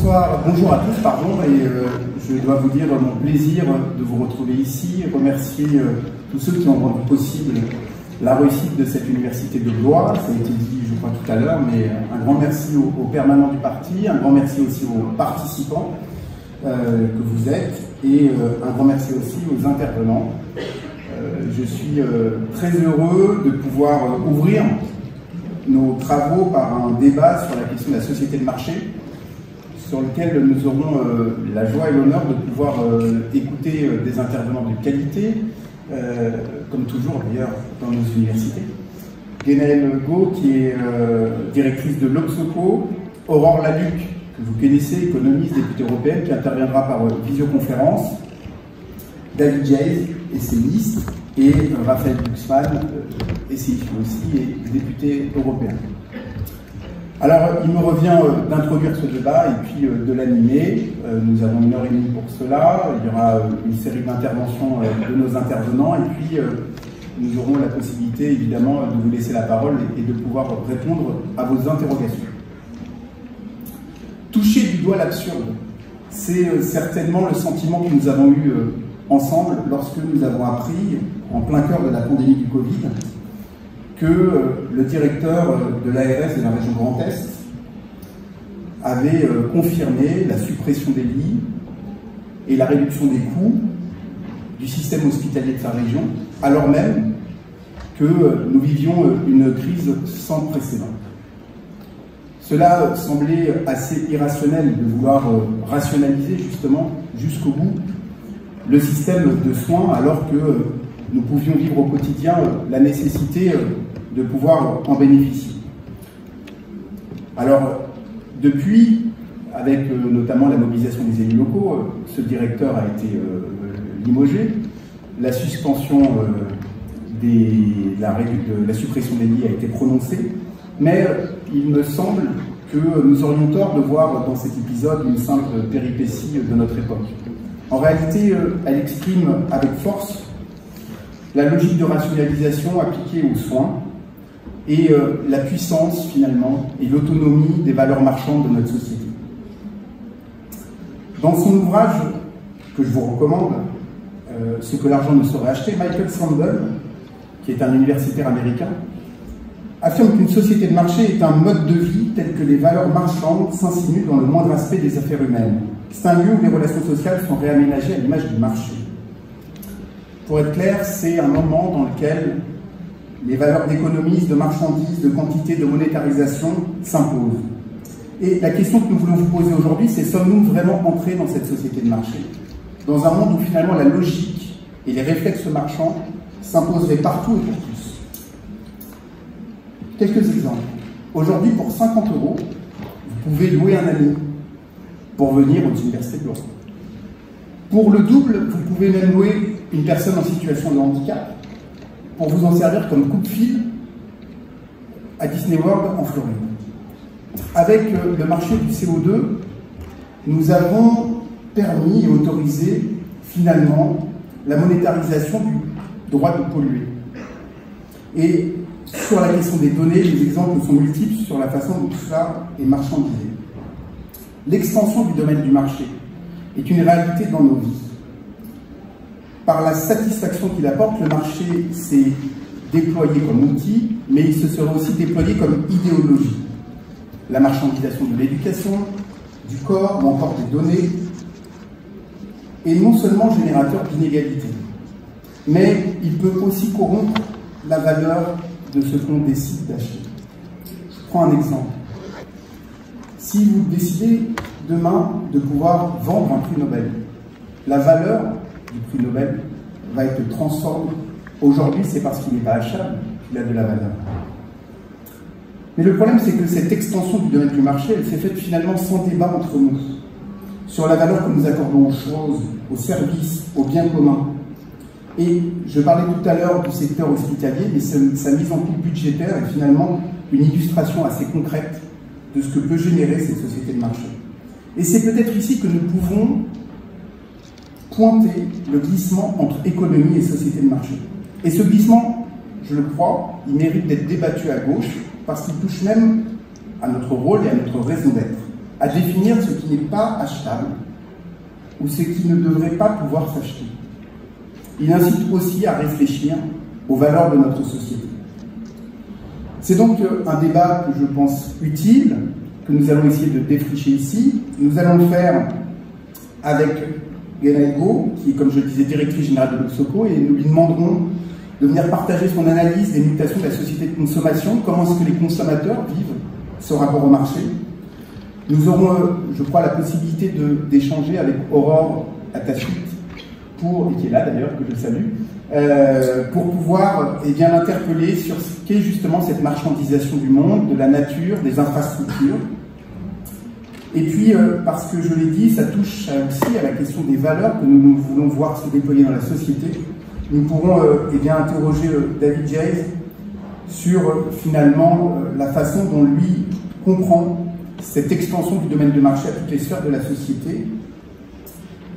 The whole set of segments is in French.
Bonjour à tous, et je dois vous dire mon plaisir de vous retrouver ici, remercier tous ceux qui ont rendu possible la réussite de cette université de Blois. Ça a été dit, je crois, tout à l'heure, mais un grand merci aux permanents du parti, un grand merci aussi aux participants que vous êtes, et un grand merci aussi aux intervenants. Je suis très heureux de pouvoir ouvrir nos travaux par un débat sur la question de la société de marché, sur lequel nous aurons la joie et l'honneur de pouvoir écouter des intervenants de qualité, comme toujours d'ailleurs dans nos universités. Guénaëlle Gault, qui est directrice de l'Obsoco, Aurore Laluc, que vous connaissez, économiste, députée européenne, qui interviendra par visioconférence, David Jayes, essayiste, et Raphaël Glucksmann, essayiste aussi, et député européen. Alors, il me revient d'introduire ce débat et puis de l'animer. Nous avons 1h30 pour cela. Il y aura une série d'interventions de nos intervenants, et puis nous aurons la possibilité, évidemment, de vous laisser la parole et de pouvoir répondre à vos interrogations. Toucher du doigt l'absurde, c'est certainement le sentiment que nous avons eu ensemble lorsque nous avons appris, en plein cœur de la pandémie du Covid, que le directeur de l'ARS de la région Grand Est avait confirmé la suppression des lits et la réduction des coûts du système hospitalier de sa région, alors même que nous vivions une crise sans précédent. Cela semblait assez irrationnel de vouloir rationaliser justement jusqu'au bout le système de soins, alors que nous pouvions vivre au quotidien la nécessité de pouvoir en bénéficier. Alors, depuis, avec notamment la mobilisation des élus locaux, ce directeur a été limogé, la suspension de la suppression des lits a été prononcée, mais il me semble que nous aurions tort de voir dans cet épisode une simple péripétie de notre époque. En réalité, elle exprime avec force la logique de rationalisation appliquée aux soins et la puissance, finalement, et l'autonomie des valeurs marchandes de notre société. Dans son ouvrage, que je vous recommande, Ce que l'argent ne saurait acheter, Michael Sandel, qui est un universitaire américain, affirme qu'une société de marché est un mode de vie tel que les valeurs marchandes s'insinuent dans le moindre aspect des affaires humaines. C'est un lieu où les relations sociales sont réaménagées à l'image du marché. Pour être clair, c'est un moment dans lequel les valeurs d'économie, de marchandises, de quantité, de monétarisation s'imposent. Et la question que nous voulons vous poser aujourd'hui, c'est: sommes-nous vraiment entrés dans cette société de marché, dans un monde où finalement la logique et les réflexes marchands s'imposeraient partout et pour tous? Quelques exemples. Aujourd'hui, pour 50 €, vous pouvez louer un ami pour venir aux universités de Blois. Pour le double, vous pouvez même louer une personne en situation de handicap pour vous en servir comme coup de fil à Disney World en Floride. Avec le marché du CO2, nous avons permis et autorisé finalement la monétarisation du droit de polluer. Et sur la question des données, les exemples sont multiples sur la façon dont tout cela est marchandisé. L'extension du domaine du marché est une réalité dans nos vies. Par la satisfaction qu'il apporte, le marché s'est déployé comme outil, mais il se serait aussi déployé comme idéologie. La marchandisation de l'éducation, du corps ou encore des données est non seulement générateur d'inégalités, mais il peut aussi corrompre la valeur de ce qu'on décide d'acheter. Je prends un exemple. Si vous décidez demain de pouvoir vendre un prix Nobel, la valeur du prix Nobel va être transformée. Aujourd'hui, c'est parce qu'il n'est pas achetable qu'il a de la valeur. Mais le problème, c'est que cette extension du domaine du marché, elle s'est faite finalement sans débat entre nous, sur la valeur que nous accordons aux choses, aux services, aux biens communs. Et je parlais tout à l'heure du secteur hospitalier, mais sa mise en coupe budgétaire est finalement une illustration assez concrète de ce que peut générer cette société de marché. Et c'est peut-être ici que nous pouvons pointer le glissement entre économie et société de marché. Et ce glissement, je le crois, il mérite d'être débattu à gauche, parce qu'il touche même à notre rôle et à notre raison d'être. à définir ce qui n'est pas achetable ou ce qui ne devrait pas pouvoir s'acheter. Il incite aussi à réfléchir aux valeurs de notre société. C'est donc un débat que je pense utile, que nous allons essayer de défricher ici. Nous allons le faire avec Guénaëlle Gau, qui est, comme je le disais, directrice générale de l'Obsoco, et nous lui demanderons de venir partager son analyse des mutations de la société de consommation, comment est-ce que les consommateurs vivent ce rapport au marché. Nous aurons, je crois, la possibilité d'échanger avec Aurore Attachit, qui est là d'ailleurs, que je salue, pour pouvoir l'interpeller sur ce qu'est justement cette marchandisation du monde, de la nature, des infrastructures. Et puis, parce que je l'ai dit, ça touche aussi à la question des valeurs que nous voulons voir se déployer dans la société. Nous pourrons interroger David Jays sur finalement la façon dont lui comprend cette extension du domaine de marché à toutes les sphères de la société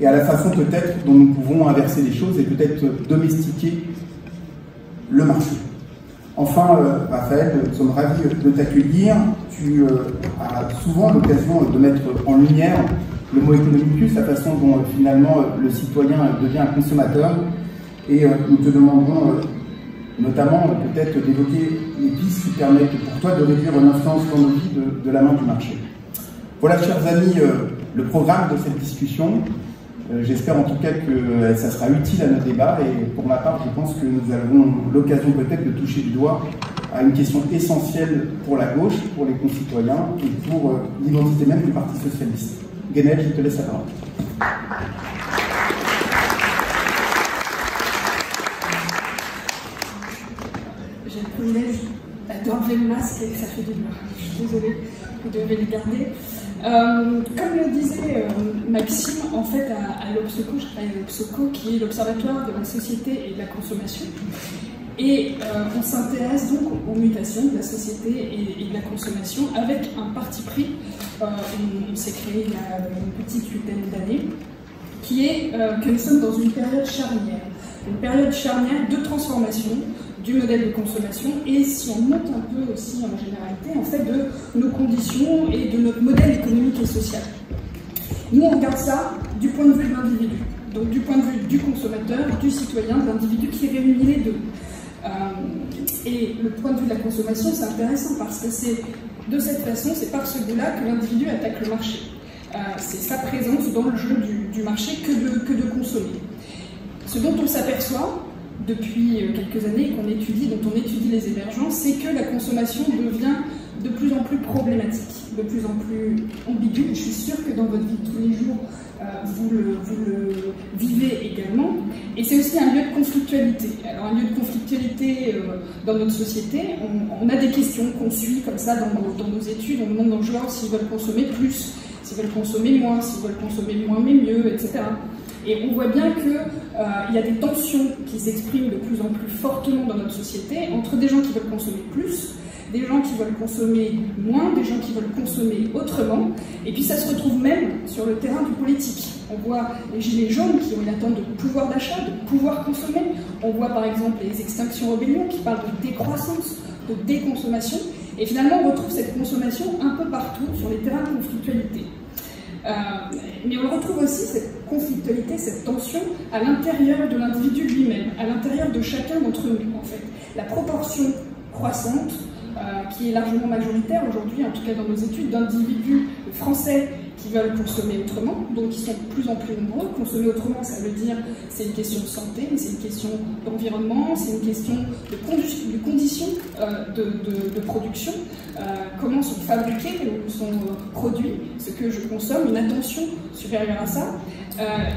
et à la façon peut-être dont nous pouvons inverser les choses et peut-être domestiquer le marché. Enfin, Raphaël, nous sommes ravis de t'accueillir. Tu as souvent l'occasion de mettre en lumière le mot économicus, la façon dont finalement le citoyen devient un consommateur. Et nous te demanderons notamment peut-être d'évoquer les pistes qui permettent pour toi de réduire l'influence dans nos vies de la main du marché. Voilà, chers amis, le programme de cette discussion. J'espère en tout cas que ça sera utile à notre débat et pour ma part, je pense que nous avons l'occasion peut-être de toucher du doigt à une question essentielle pour la gauche, pour les concitoyens et pour l'identité même du Parti socialiste. Guénaëlle, je te laisse la parole. J'ai le privilège d'enlever le masque et ça fait du bien. Je suis désolée, vous devez le garder. Comme le disait Maxime, en fait, à l'Obsoco, je travaille à l'Obsoco, qui est l'Observatoire de la société et de la consommation. Et on s'intéresse donc aux mutations de la société et de la consommation avec un parti pris. On s'est créé il y a une petite huitaine d'années, qui est que nous sommes dans une période charnière. Une période charnière de transformation du modèle de consommation et si on monte un peu aussi en généralité en fait de nos conditions et de notre modèle économique et social. Nous on regarde ça du point de vue de l'individu, donc du point de vue du consommateur, du citoyen, de l'individu qui réunit les deux. Et le point de vue de la consommation c'est intéressant parce que c'est de cette façon, c'est par ce bout-là que l'individu attaque le marché. C'est sa présence dans le jeu du marché que de consommer. Ce dont on s'aperçoit depuis quelques années dont on étudie les émergences, c'est que la consommation devient de plus en plus problématique, de plus en plus ambiguë. Je suis sûre que dans votre vie de tous les jours, vous le vivez également. Et c'est aussi un lieu de conflictualité. Alors un lieu de conflictualité dans notre société, on a des questions qu'on suit comme ça dans nos études, on demande aux joueurs s'ils veulent consommer plus, s'ils veulent consommer moins, s'ils veulent consommer moins mais mieux, etc. Et on voit bien qu'il y a des tensions qui s'expriment de plus en plus fortement dans notre société entre des gens qui veulent consommer plus, des gens qui veulent consommer moins, des gens qui veulent consommer autrement. Et puis ça se retrouve même sur le terrain du politique. On voit les gilets jaunes qui ont une attente de pouvoir d'achat, de pouvoir consommer. On voit par exemple les extinctions rébellions qui parlent de décroissance, de déconsommation. Et finalement on retrouve cette consommation un peu partout sur les terrains de conflictualité. Mais on retrouve aussi cette conflictualité, cette tension à l'intérieur de l'individu lui-même, à l'intérieur de chacun d'entre nous en fait. La proportion croissante, qui est largement majoritaire aujourd'hui, en tout cas dans nos études, d'individus français qui veulent consommer autrement, donc qui sont de plus en plus nombreux. Consommer autrement, ça veut dire c'est une question de santé, mais c'est une question d'environnement, c'est une question de conditions de production, comment sont fabriqués ou sont produits ce que je consomme, une attention supérieure à ça.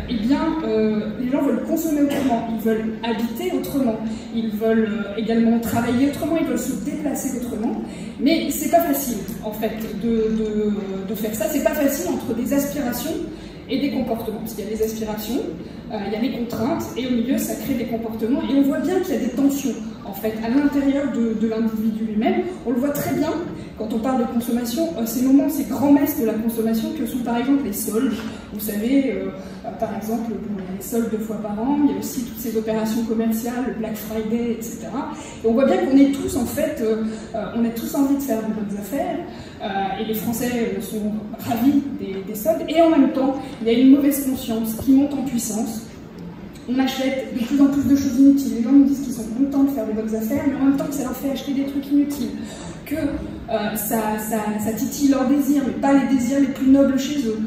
Les gens veulent consommer autrement, ils veulent habiter autrement, ils veulent également travailler autrement, ils veulent se déplacer autrement, mais c'est pas facile en fait de faire ça, c'est pas facile entre des aspirations et des comportements, parce qu'il y a des aspirations, il y a des contraintes, et au milieu ça crée des comportements, et on voit bien qu'il y a des tensions en fait, à l'intérieur de l'individu lui-même. On le voit très bien quand on parle de consommation, ces grands messes de la consommation que sont par exemple les soldes. Vous savez, par exemple, il y a les soldes 2 fois par an, il y a aussi toutes ces opérations commerciales, le Black Friday, etc. Et on voit bien qu'on est tous, en fait, on a tous envie de faire de bonnes affaires, et les Français sont ravis des soldes, et en même temps, il y a une mauvaise conscience qui monte en puissance. On achète de plus en plus de choses inutiles. Les gens nous disent qu'ils sont contents de faire des bonnes affaires, mais en même temps que ça leur fait acheter des trucs inutiles, que ça titille leurs désirs, mais pas les désirs les plus nobles chez eux.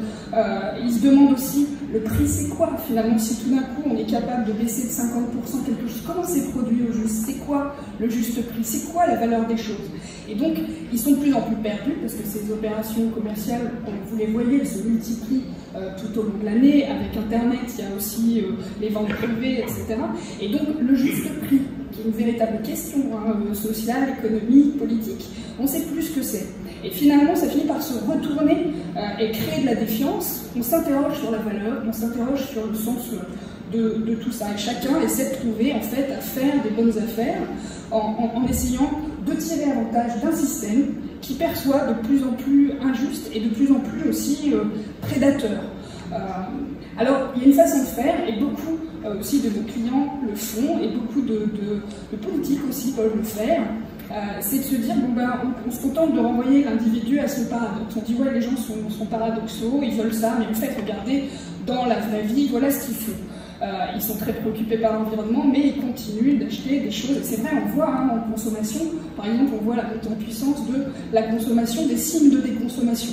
Ils se demandent aussi, le prix c'est quoi finalement? Si tout d'un coup on est capable de baisser de 50% quelque chose, comment c'est produit au juste? C'est quoi le juste prix? C'est quoi la valeur des choses? Et donc ils sont de plus en plus perdus, parce que ces opérations commerciales, vous les voyez, elles se multiplient tout au long de l'année. Avec Internet, il y a aussi les ventes privées, etc. Et donc le juste prix, qui est une véritable question sociale, économique, politique, on ne sait plus ce que c'est. Et finalement, ça finit par se retourner et créer de la défiance. On s'interroge sur la valeur, on s'interroge sur le sens de tout ça. Et chacun essaie de trouver, en fait, à faire des bonnes affaires en essayant de tirer avantage d'un système qui perçoit de plus en plus injuste et de plus en plus aussi prédateur. Alors, il y a une façon de faire, et beaucoup aussi de nos clients le font, et beaucoup de politiques aussi peuvent le faire. C'est de se dire, bon ben, on se contente de renvoyer l'individu à son paradoxe. On dit, ouais, les gens sont paradoxaux, ils veulent ça, mais en fait, regardez, dans la vraie vie, voilà ce qu'ils font. Ils sont très préoccupés par l'environnement, mais ils continuent d'acheter des choses. Et c'est vrai, on voit en consommation, par exemple, on voit la montée en puissance de la consommation des signes de déconsommation.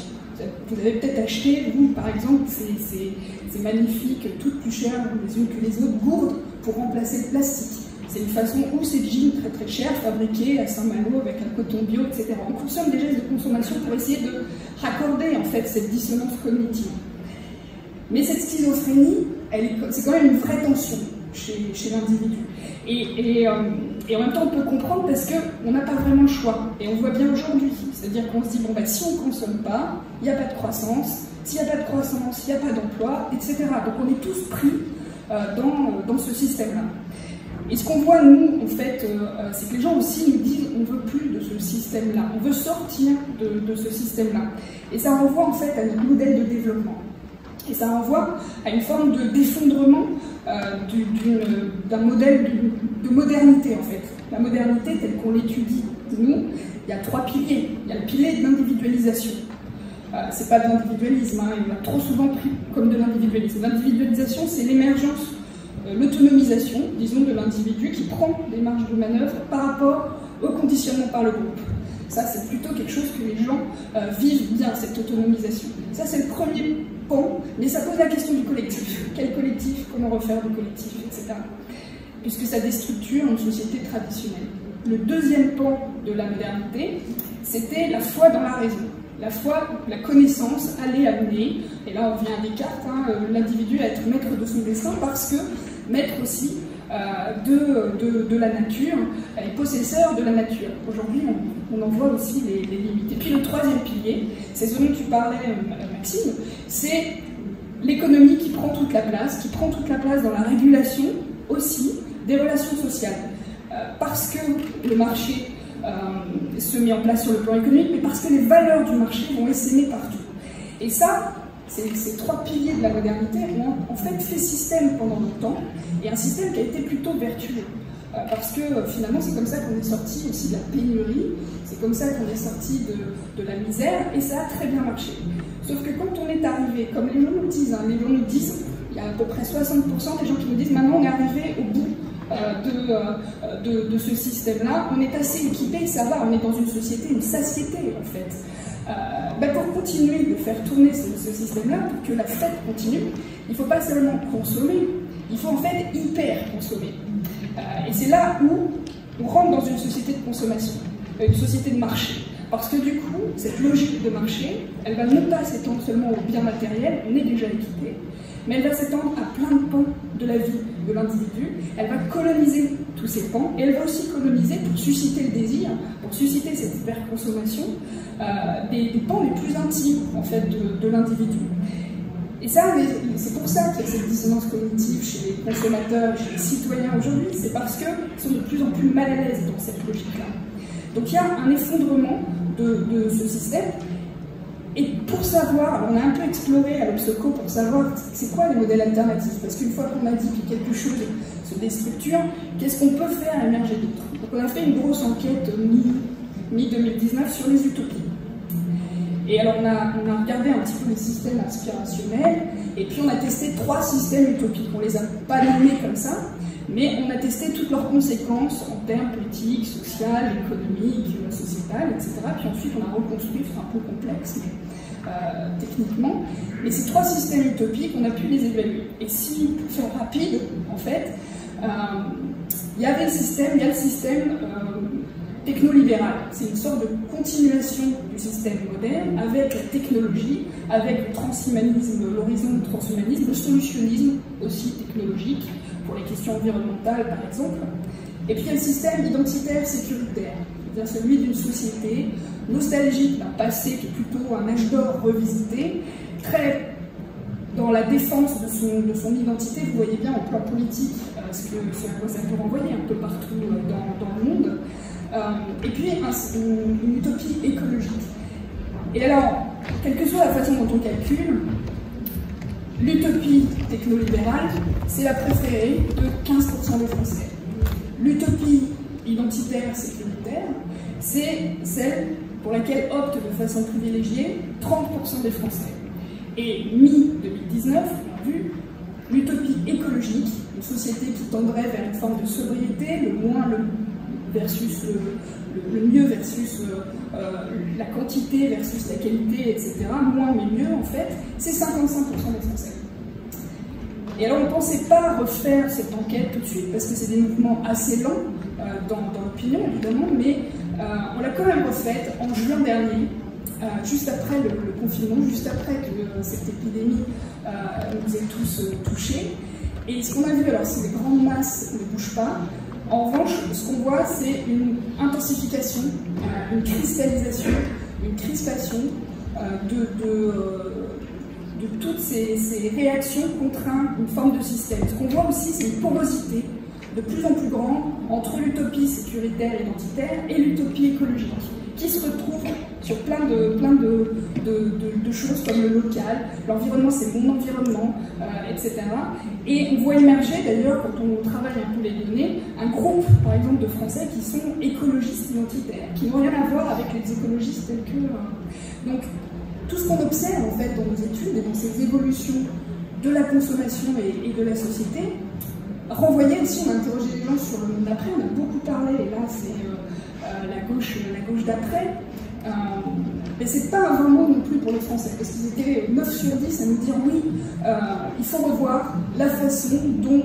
Vous avez peut-être acheté, vous, par exemple, ces magnifiques, toutes plus chères les unes que les autres, gourdes pour remplacer le plastique. C'est une façon où ces jeans très très chers, fabriqués à Saint-Malo avec un coton bio, etc. On consomme des gestes de consommation pour essayer de raccorder en fait cette dissonance cognitive. Mais cette schizophrénie, c'est quand même une vraie tension chez l'individu. Et en même temps, on peut comprendre parce qu'on n'a pas vraiment le choix. Et on voit bien aujourd'hui. C'est-à-dire qu'on se dit, bon, bah, si on ne consomme pas, il n'y a pas de croissance. S'il n'y a pas de croissance, il n'y a pas d'emploi, etc. Donc on est tous pris dans ce système-là. Et ce qu'on voit, nous, en fait, c'est que les gens aussi nous disent on ne veut plus de ce système-là, on veut sortir de ce système-là. Et ça renvoie en fait à notre modèle de développement. Et ça renvoie à une forme d'effondrement d'un modèle de modernité, en fait. La modernité, telle qu'on l'étudie, nous, il y a 3 piliers. Il y a le pilier de l'individualisation. C'est pas de l'individualisme, hein, on l'a trop souvent pris comme de l'individualisme. L'individualisation, c'est l'émergence, l'autonomisation, disons, de l'individu qui prend des marges de manœuvre par rapport au conditionnement par le groupe. Ça, c'est plutôt quelque chose que les gens vivent bien, cette autonomisation. Ça, c'est le premier pan, mais ça pose la question du collectif. Quel collectif? Comment refaire du collectif, etc. Puisque ça déstructure une société traditionnelle. Le deuxième pan de la modernité, c'était la foi dans la raison. La foi, la connaissance allait amener, et là on vient à Descartes, l'individu à être maître de son destin, parce que maître aussi de la nature, et possesseur de la nature. Aujourd'hui, on en voit aussi les limites. Et puis le troisième pilier, c'est ce dont tu parlais, Maxime, c'est l'économie qui prend toute la place dans la régulation aussi des relations sociales. Parce que le marché se met en place sur le plan économique, mais parce que les valeurs du marché vont essaimer partout. Et ça, ces 3 piliers de la modernité ont en fait fait système pendant longtemps, et un système qui a été plutôt vertueux. Parce que finalement, c'est comme ça qu'on est sorti aussi de la pénurie, c'est comme ça qu'on est sorti de la misère, et ça a très bien marché. Sauf que quand on est arrivé, comme les gens nous disent, il y a à peu près 60% des gens qui nous disent maintenant on est arrivé au bout de ce système-là, on est assez équipé, ça va, on est dans une société, une satiété en fait. Pour continuer de faire tourner ce système-là, pour que la fête continue, il ne faut pas seulement consommer, il faut en fait hyper consommer. Et c'est là où on rentre dans une société de consommation, une société de marché. Parce que du coup, cette logique de marché, elle va non pas s'étendre seulement aux biens matériels, on est déjà équipé, mais elle va s'étendre à plein de pans de la vie de l'individu, elle va coloniser tous ces pans, et elle va aussi coloniser, pour susciter le désir, pour susciter cette hyperconsommation, des pans les plus intimes en fait, de l'individu. Et ça, c'est pour ça qu'il y a cette dissonance cognitive chez les consommateurs, chez les citoyens aujourd'hui, c'est parce qu'ils sont de plus en plus mal à l'aise dans cette logique-là. Donc il y a un effondrement de ce système. Et pour savoir, on a un peu exploré à l'Obsoco pour savoir c'est quoi les modèles alternatifs, parce qu'une fois qu'on a dit que quelque chose se déstructure, qu'est-ce qu'on peut faire émerger d'autre? Donc on a fait une grosse enquête mi-2019 sur les utopies. Et alors on a regardé un petit peu les systèmes aspirationnels, et puis on a testé 3 systèmes utopiques. On les a pas nommés comme ça, mais on a testé toutes leurs conséquences en termes politiques, sociales, économiques, sociétales, etc. Puis ensuite on a reconstruit, c'est un peu complexe, mais techniquement. Mais ces 3 systèmes utopiques, on a pu les évaluer. Et si c'est rapide, en fait, il y a le système technolibéral. C'est une sorte de continuation du système moderne avec la technologie, avec le transhumanisme, l'horizon du transhumanisme, le solutionnisme aussi technologique, pour les questions environnementales par exemple. Et puis il y a le système identitaire sécuritaire, c'est-à-dire celui d'une société nostalgique d'un passé qui est plutôt un âge d'or revisité, très dans la défense de son identité. Vous voyez bien en plan politique ce à quoi ça peut renvoyer un peu partout dans le monde. Et puis une utopie écologique. Et alors, quelle que soit la façon dont on calcule, l'utopie technolibérale, c'est la préférée de 15% des Français. L'utopie identitaire sécuritaire, c'est celle pour laquelle optent de façon privilégiée 30% des Français. Et mi-2019, on a vu l'utopie écologique, une société qui tendrait vers une forme de sobriété, le moins versus le mieux versus la quantité versus la qualité, etc. Moins mais mieux, en fait, c'est 55% des Français. Et alors on ne pensait pas refaire cette enquête tout de suite, parce que c'est des mouvements assez lents dans l'opinion, évidemment, mais on l'a quand même refaite en juin dernier, juste après le confinement, juste après que cette épidémie nous ait tous touchés. Et ce qu'on a vu, alors si les grandes masses ne bougent pas, en revanche, ce qu'on voit, c'est une intensification, une cristallisation, une crispation de toutes ces réactions contre une forme de système. Ce qu'on voit aussi, c'est une porosité de plus en plus grande entre l'utopie sécuritaire et identitaire et l'utopie écologique, qui se retrouve sur plein de choses comme le local, l'environnement c'est mon environnement, etc. Et on voit émerger d'ailleurs, quand on travaille un peu les données, un groupe par exemple de Français qui sont écologistes identitaires, qui n'ont rien à voir avec les écologistes tels que... Donc tout ce qu'on observe en fait dans nos études et dans ces évolutions de la consommation et de la société, renvoyait aussi, on a interrogé les gens sur le monde d'après, on a beaucoup parlé, et là c'est la gauche d'après, mais c'est pas un vrai mot non plus pour les Français, parce qu'ils étaient 9 sur 10 à nous dire oui, il faut revoir la façon dont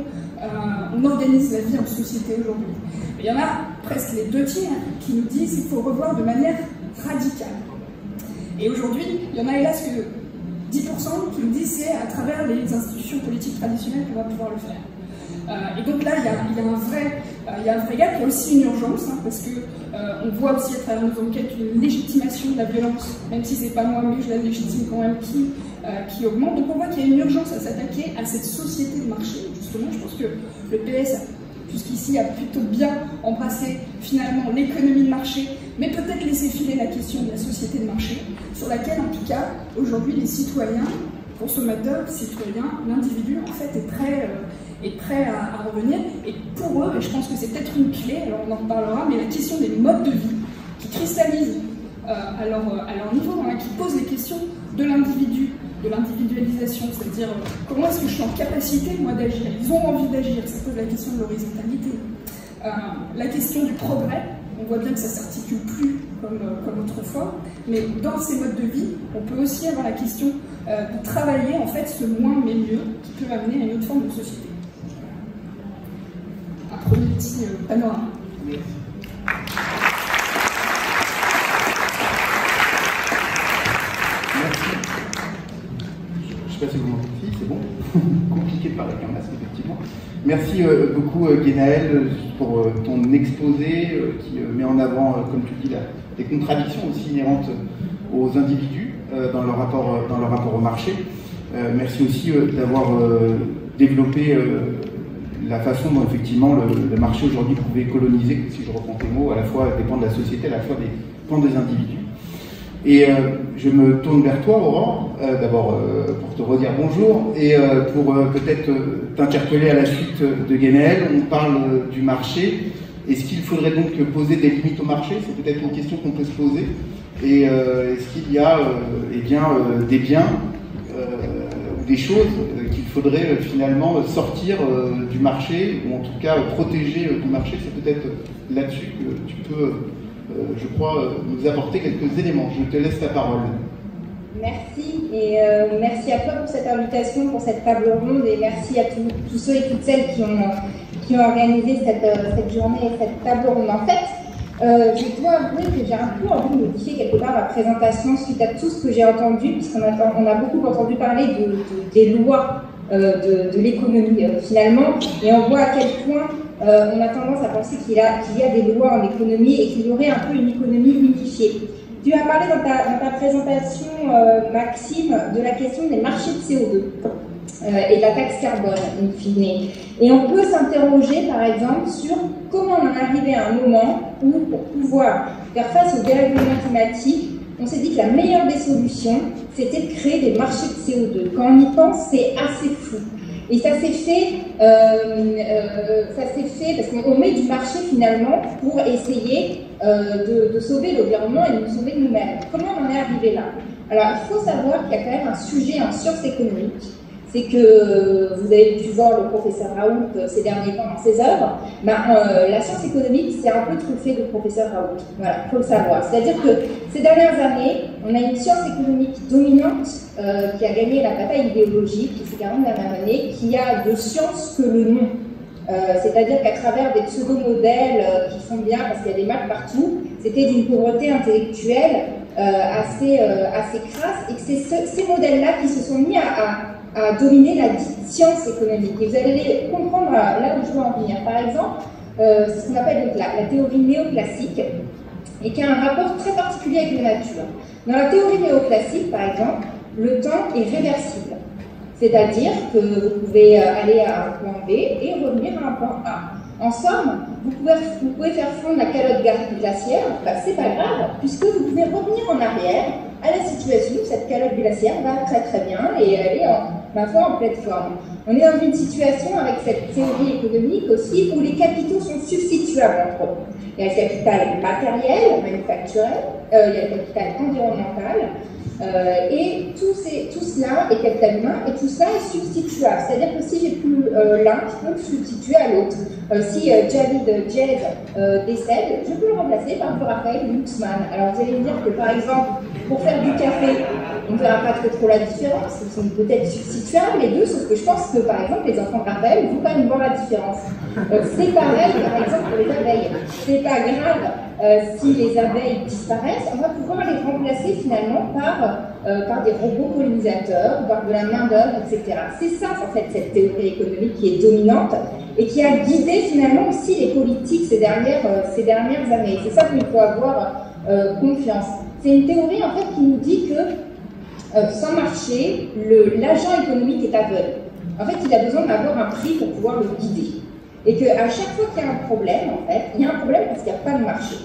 on organise la vie en société aujourd'hui. Il y en a presque les 2 tiers qui nous disent qu'il faut revoir de manière radicale. Et aujourd'hui, il y en a hélas que 10% qui nous disent c'est à travers les institutions politiques traditionnelles qu'on va pouvoir le faire. Et donc là, il y a un vrai gap, il y a aussi une urgence, hein, parce que on voit aussi à travers nos enquêtes une légitimation de la violence, même si c'est pas moi, mais je la légitime quand même, qui augmente. Donc on voit qu'il y a une urgence à s'attaquer à cette société de marché, justement. Je pense que le PS, jusqu'ici, a plutôt bien embrassé finalement l'économie de marché, mais peut-être laisser filer la question de la société de marché, sur laquelle, en tout cas, aujourd'hui, les citoyens, consommateurs, citoyens, l'individu, en fait, est prêt à revenir. Et pour eux, et je pense que c'est peut-être une clé, alors on en reparlera, mais la question des modes de vie qui cristallisent à leur niveau, hein, qui posent les questions de l'individu, de l'individualisation, c'est-à-dire comment est-ce que je suis en capacité, moi, d'agir. Ils ont envie d'agir, ça pose la question de l'horizontalité. La question du progrès, on voit bien que ça ne s'articule plus comme autrefois, mais dans ces modes de vie, on peut aussi avoir la question de travailler en fait ce moins mais mieux qui peut amener à une autre forme de société. Un premier petit panorama. Merci. Je ne sais pas si vous m'entendez, si, c'est bon. Compliqué de parler avec un masque, effectivement. Merci beaucoup Guénaël pour ton exposé qui met en avant, comme tu dis, des contradictions aussi inhérentes aux individus dans leur rapport au marché. Merci aussi d'avoir développé la façon dont effectivement le marché aujourd'hui pouvait coloniser, si je reprends tes mots, à la fois des pans de la société, à la fois des pans des individus. Et je me tourne vers toi, Aurore, d'abord pour te redire bonjour, et pour peut-être t'interpeller à la suite de Guénéel. On parle du marché. Est-ce qu'il faudrait donc poser des limites au marché? C'est peut-être une question qu'on peut se poser. Et est-ce qu'il y a des biens ou des choses qu'il faudrait finalement sortir du marché, ou en tout cas protéger du marché? C'est peut-être là-dessus que tu peux, je crois, nous apporter quelques éléments. Je te laisse la parole. Merci, et merci à toi pour cette invitation, pour cette table ronde, et merci à tous ceux et toutes celles qui ont organisé cette journée et cette table ronde. En fait, je dois avouer que j'ai un peu envie de modifier quelque part ma présentation suite à tout ce que j'ai entendu, puisqu'on a beaucoup entendu parler des lois de l'économie finalement, et on voit à quel point on a tendance à penser qu'il y a des lois en économie et qu'il y aurait un peu une économie unifiée. Tu as parlé dans ta présentation, Maxime, de la question des marchés de CO2 et de la taxe carbone, in fine. Et on peut s'interroger, par exemple, sur comment on en est arrivé à un moment où, pour pouvoir faire face au dérèglement climatique, on s'est dit que la meilleure des solutions, c'était de créer des marchés de CO2. Quand on y pense, c'est assez fou. Et ça s'est fait parce qu'on met du marché finalement pour essayer de sauver l'environnement et de nous sauver nous-mêmes. Comment on en est arrivé là? Alors, il faut savoir qu'il y a quand même un sujet en sciences économiques. C'est que vous avez pu voir le professeur Raoult ces derniers temps dans ses œuvres. La science économique, c'est un peu truffé de professeur Raoult. Voilà, il faut le savoir. C'est-à-dire que ces dernières années, on a une science économique dominante qui a gagné la bataille idéologique ces 40 dernières années, qui a de science que le nom. C'est-à-dire qu'à travers des pseudo-modèles qui font bien parce qu'il y a des maths partout, c'était d'une pauvreté intellectuelle assez crasse, et que c'est ces modèles-là qui se sont mis à dominer la science économique. Et vous allez comprendre là où je veux en venir. Par exemple, ce qu'on appelle donc la théorie néoclassique, et qui a un rapport très particulier avec la nature. Dans la théorie néoclassique, par exemple, le temps est réversible. C'est-à-dire que vous pouvez aller à un point B et revenir à un point A. En somme, vous pouvez faire fondre la calotte glaciaire, c'est pas grave, puisque vous pouvez revenir en arrière à la situation où cette calotte glaciaire va très très bien et elle est en pleine forme. On est dans une situation avec cette théorie économique aussi où les capitaux sont substituables entre eux. Il y a le capital matériel, manufacturel, il y a le capital environnemental, et tout cela est capital humain, et tout ça est substituable. C'est-à-dire que si j'ai plus l'un, je peux le substituer à l'autre. Si Javid Jez décède, je peux le remplacer par Raphaël Glucksmann. Alors vous allez me dire que par exemple, pour faire du café, on ne verra pas trop la différence, ils sont peut-être substituables les deux, sauf que je pense que par exemple les enfants de Raphaël vont quand même voir la différence. C'est pareil par exemple pour les abeilles. C'est pas grave si les abeilles disparaissent, on va pouvoir les remplacer finalement par des robots pollinisateurs, par de la main-d'œuvre, etc. C'est ça en fait cette théorie économique qui est dominante et qui a guidé finalement aussi les politiques ces dernières années. C'est ça qu'il faut avoir confiance. C'est une théorie en fait qui nous dit que sans marché, l'agent économique est aveugle. En fait, il a besoin d'avoir un prix pour pouvoir le guider. Et qu'à chaque fois qu'il y a un problème, en fait, il y a un problème parce qu'il n'y a pas de marché.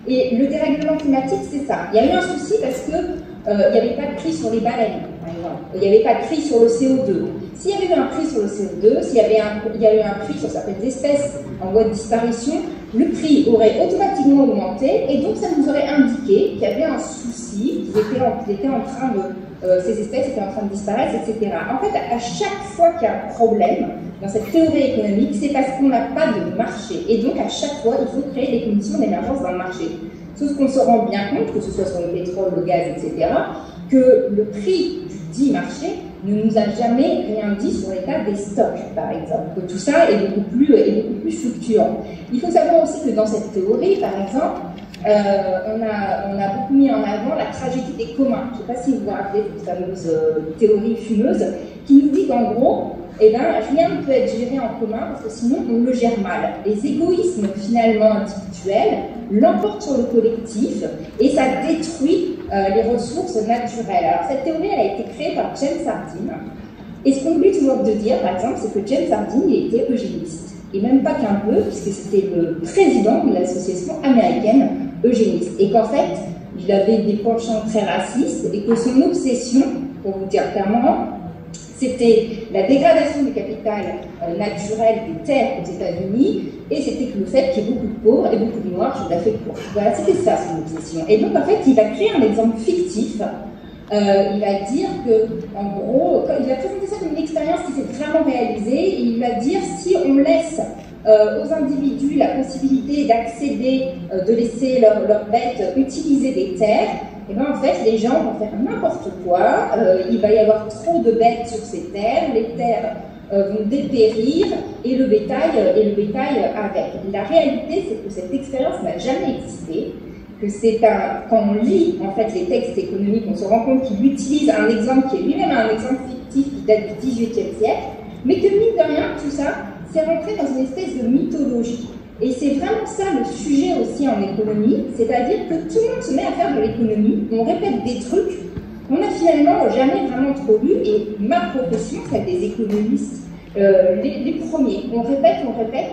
Et le dérèglement climatique, c'est ça. Il y a eu un souci parce que il n'y avait pas de prix sur les baleines, par exemple. Il n'y avait pas de prix sur le CO2. S'il y avait eu un prix sur le CO2, s'il y avait eu un prix sur certaines espèces en voie de disparition, le prix aurait automatiquement augmenté et donc ça nous aurait indiqué qu'il y avait un souci, qu'ils étaient en train de, ces espèces étaient en train de disparaître, etc. En fait, à chaque fois qu'il y a un problème dans cette théorie économique, c'est parce qu'on n'a pas de marché. Et donc, à chaque fois, il faut créer des conditions d'émergence dans le marché. Sauf qu'on se rend bien compte, que ce soit sur le pétrole, le gaz, etc., que le prix du dit marché ne nous a jamais rien dit sur l'état des stocks, par exemple. Que tout ça est beaucoup plus fluctuant. Il faut savoir aussi que dans cette théorie, par exemple, on a beaucoup mis en avant la tragédie des communs. Je ne sais pas si vous vous rappelez de cette fameuse théorie fumeuse qui nous dit qu'en gros, eh ben, rien ne peut être géré en commun parce que sinon on le gère mal. Les égoïsmes finalement individuels l'emportent sur le collectif et ça détruit les ressources naturelles. Alors cette théorie elle a été créée par James Hardin. Et ce qu'on oublie toujours de dire, par exemple, c'est que James Hardin il était eugéniste. Et même pas qu'un peu, puisque c'était le président de l'association américaine eugéniste. Et qu'en fait, il avait des penchants très racistes et que son obsession, pour vous dire clairement, c'était la dégradation du capital naturel des terres aux États-Unis et c'était le fait qu'il y ait beaucoup de pauvres et beaucoup de noirs sur l'Afrique pour. Voilà, c'était ça son obsession. Et donc en fait, il va créer un exemple fictif. Il va dire que, en gros, il va présenter ça comme une expérience qui s'est vraiment réalisée et il va dire si on laisse aux individus la possibilité d'accéder, de laisser leurs bêtes utiliser des terres, et bien en fait les gens vont faire n'importe quoi, il va y avoir trop de bêtes sur ces terres, les terres vont dépérir et le bétail avec. La réalité c'est que cette expérience n'a jamais existé, que quand on lit en fait les textes économiques, on se rend compte qu'il utilise un exemple qui est lui-même un exemple fictif qui date du XVIIIe siècle, mais que mine de rien tout ça c'est rentré dans une espèce de mythologie. Et c'est vraiment ça le sujet aussi en économie, c'est-à-dire que tout le monde se met à faire de l'économie, on répète des trucs qu'on n'a finalement jamais vraiment trop lu, et ma profession, celle des économistes, les premiers, on répète,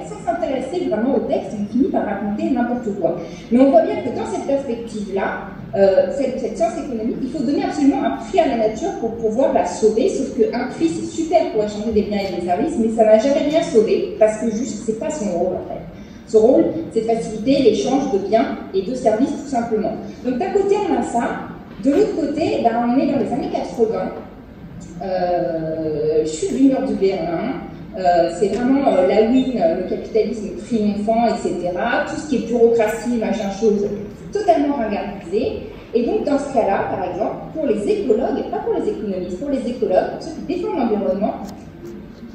sans s'intéresser vraiment au texte, on finit par raconter n'importe quoi. Mais on voit bien que dans cette perspective-là, cette science économique, il faut donner absolument un prix à la nature pour pouvoir la sauver, sauf qu'un prix c'est super pour échanger des biens et des services, mais ça n'a jamais rien sauvé, parce que juste c'est pas son rôle en fait. Son rôle c'est de faciliter l'échange de biens et de services tout simplement. Donc d'un côté on a ça, de l'autre côté on est dans les années 80, chute du mur de Berlin, c'est vraiment la win, le capitalisme triomphant, etc. Tout ce qui est bureaucratie, machin chose, totalement ringardisé. Et donc dans ce cas-là, par exemple, pour les écologues, pas pour les économistes, pour les écologues, pour ceux qui défendent l'environnement,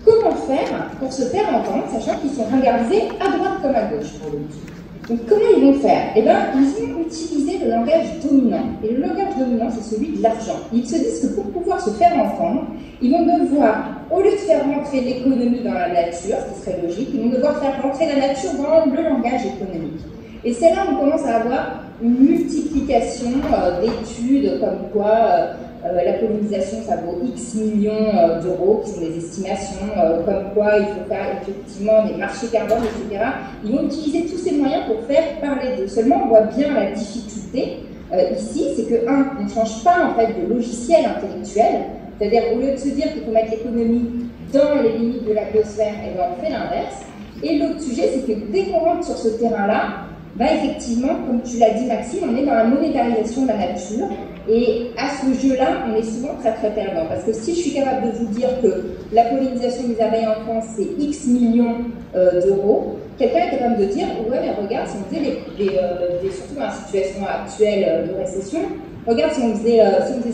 comment faire pour se faire entendre, sachant qu'ils sont ringardisés à droite comme à gauche pour le coup. Donc comment ils vont faire? Eh bien, ils ont utilisé le langage dominant. Et le langage dominant, c'est celui de l'argent. Ils se disent que pour pouvoir se faire entendre, ils vont devoir, au lieu de faire rentrer l'économie dans la nature, ce qui serait logique, ils vont devoir faire rentrer la nature dans le langage économique. Et c'est là où on commence à avoir une multiplication d'études comme quoi la pollinisation ça vaut X millions d'euros, qui sont des estimations, comme quoi il faut faire effectivement des marchés carbone, etc. Ils vont utiliser tous ces moyens pour faire parler d'eux. Seulement on voit bien la difficulté ici, c'est que on ne change pas en fait de logiciel intellectuel, c'est-à-dire au lieu de se dire qu'il faut mettre l'économie dans les limites de la biosphère, et bien on fait l'inverse. Et l'autre sujet, c'est que dès qu'on rentre sur ce terrain-là, effectivement, comme tu l'as dit Maxime, on est dans la monétarisation de la nature et à ce jeu-là, on est souvent très très perdant parce que si je suis capable de vous dire que la pollinisation des abeilles en France c'est X millions d'euros, quelqu'un est capable de dire ouais mais regarde, si on faisait surtout dans la situation actuelle de récession, regarde si on faisait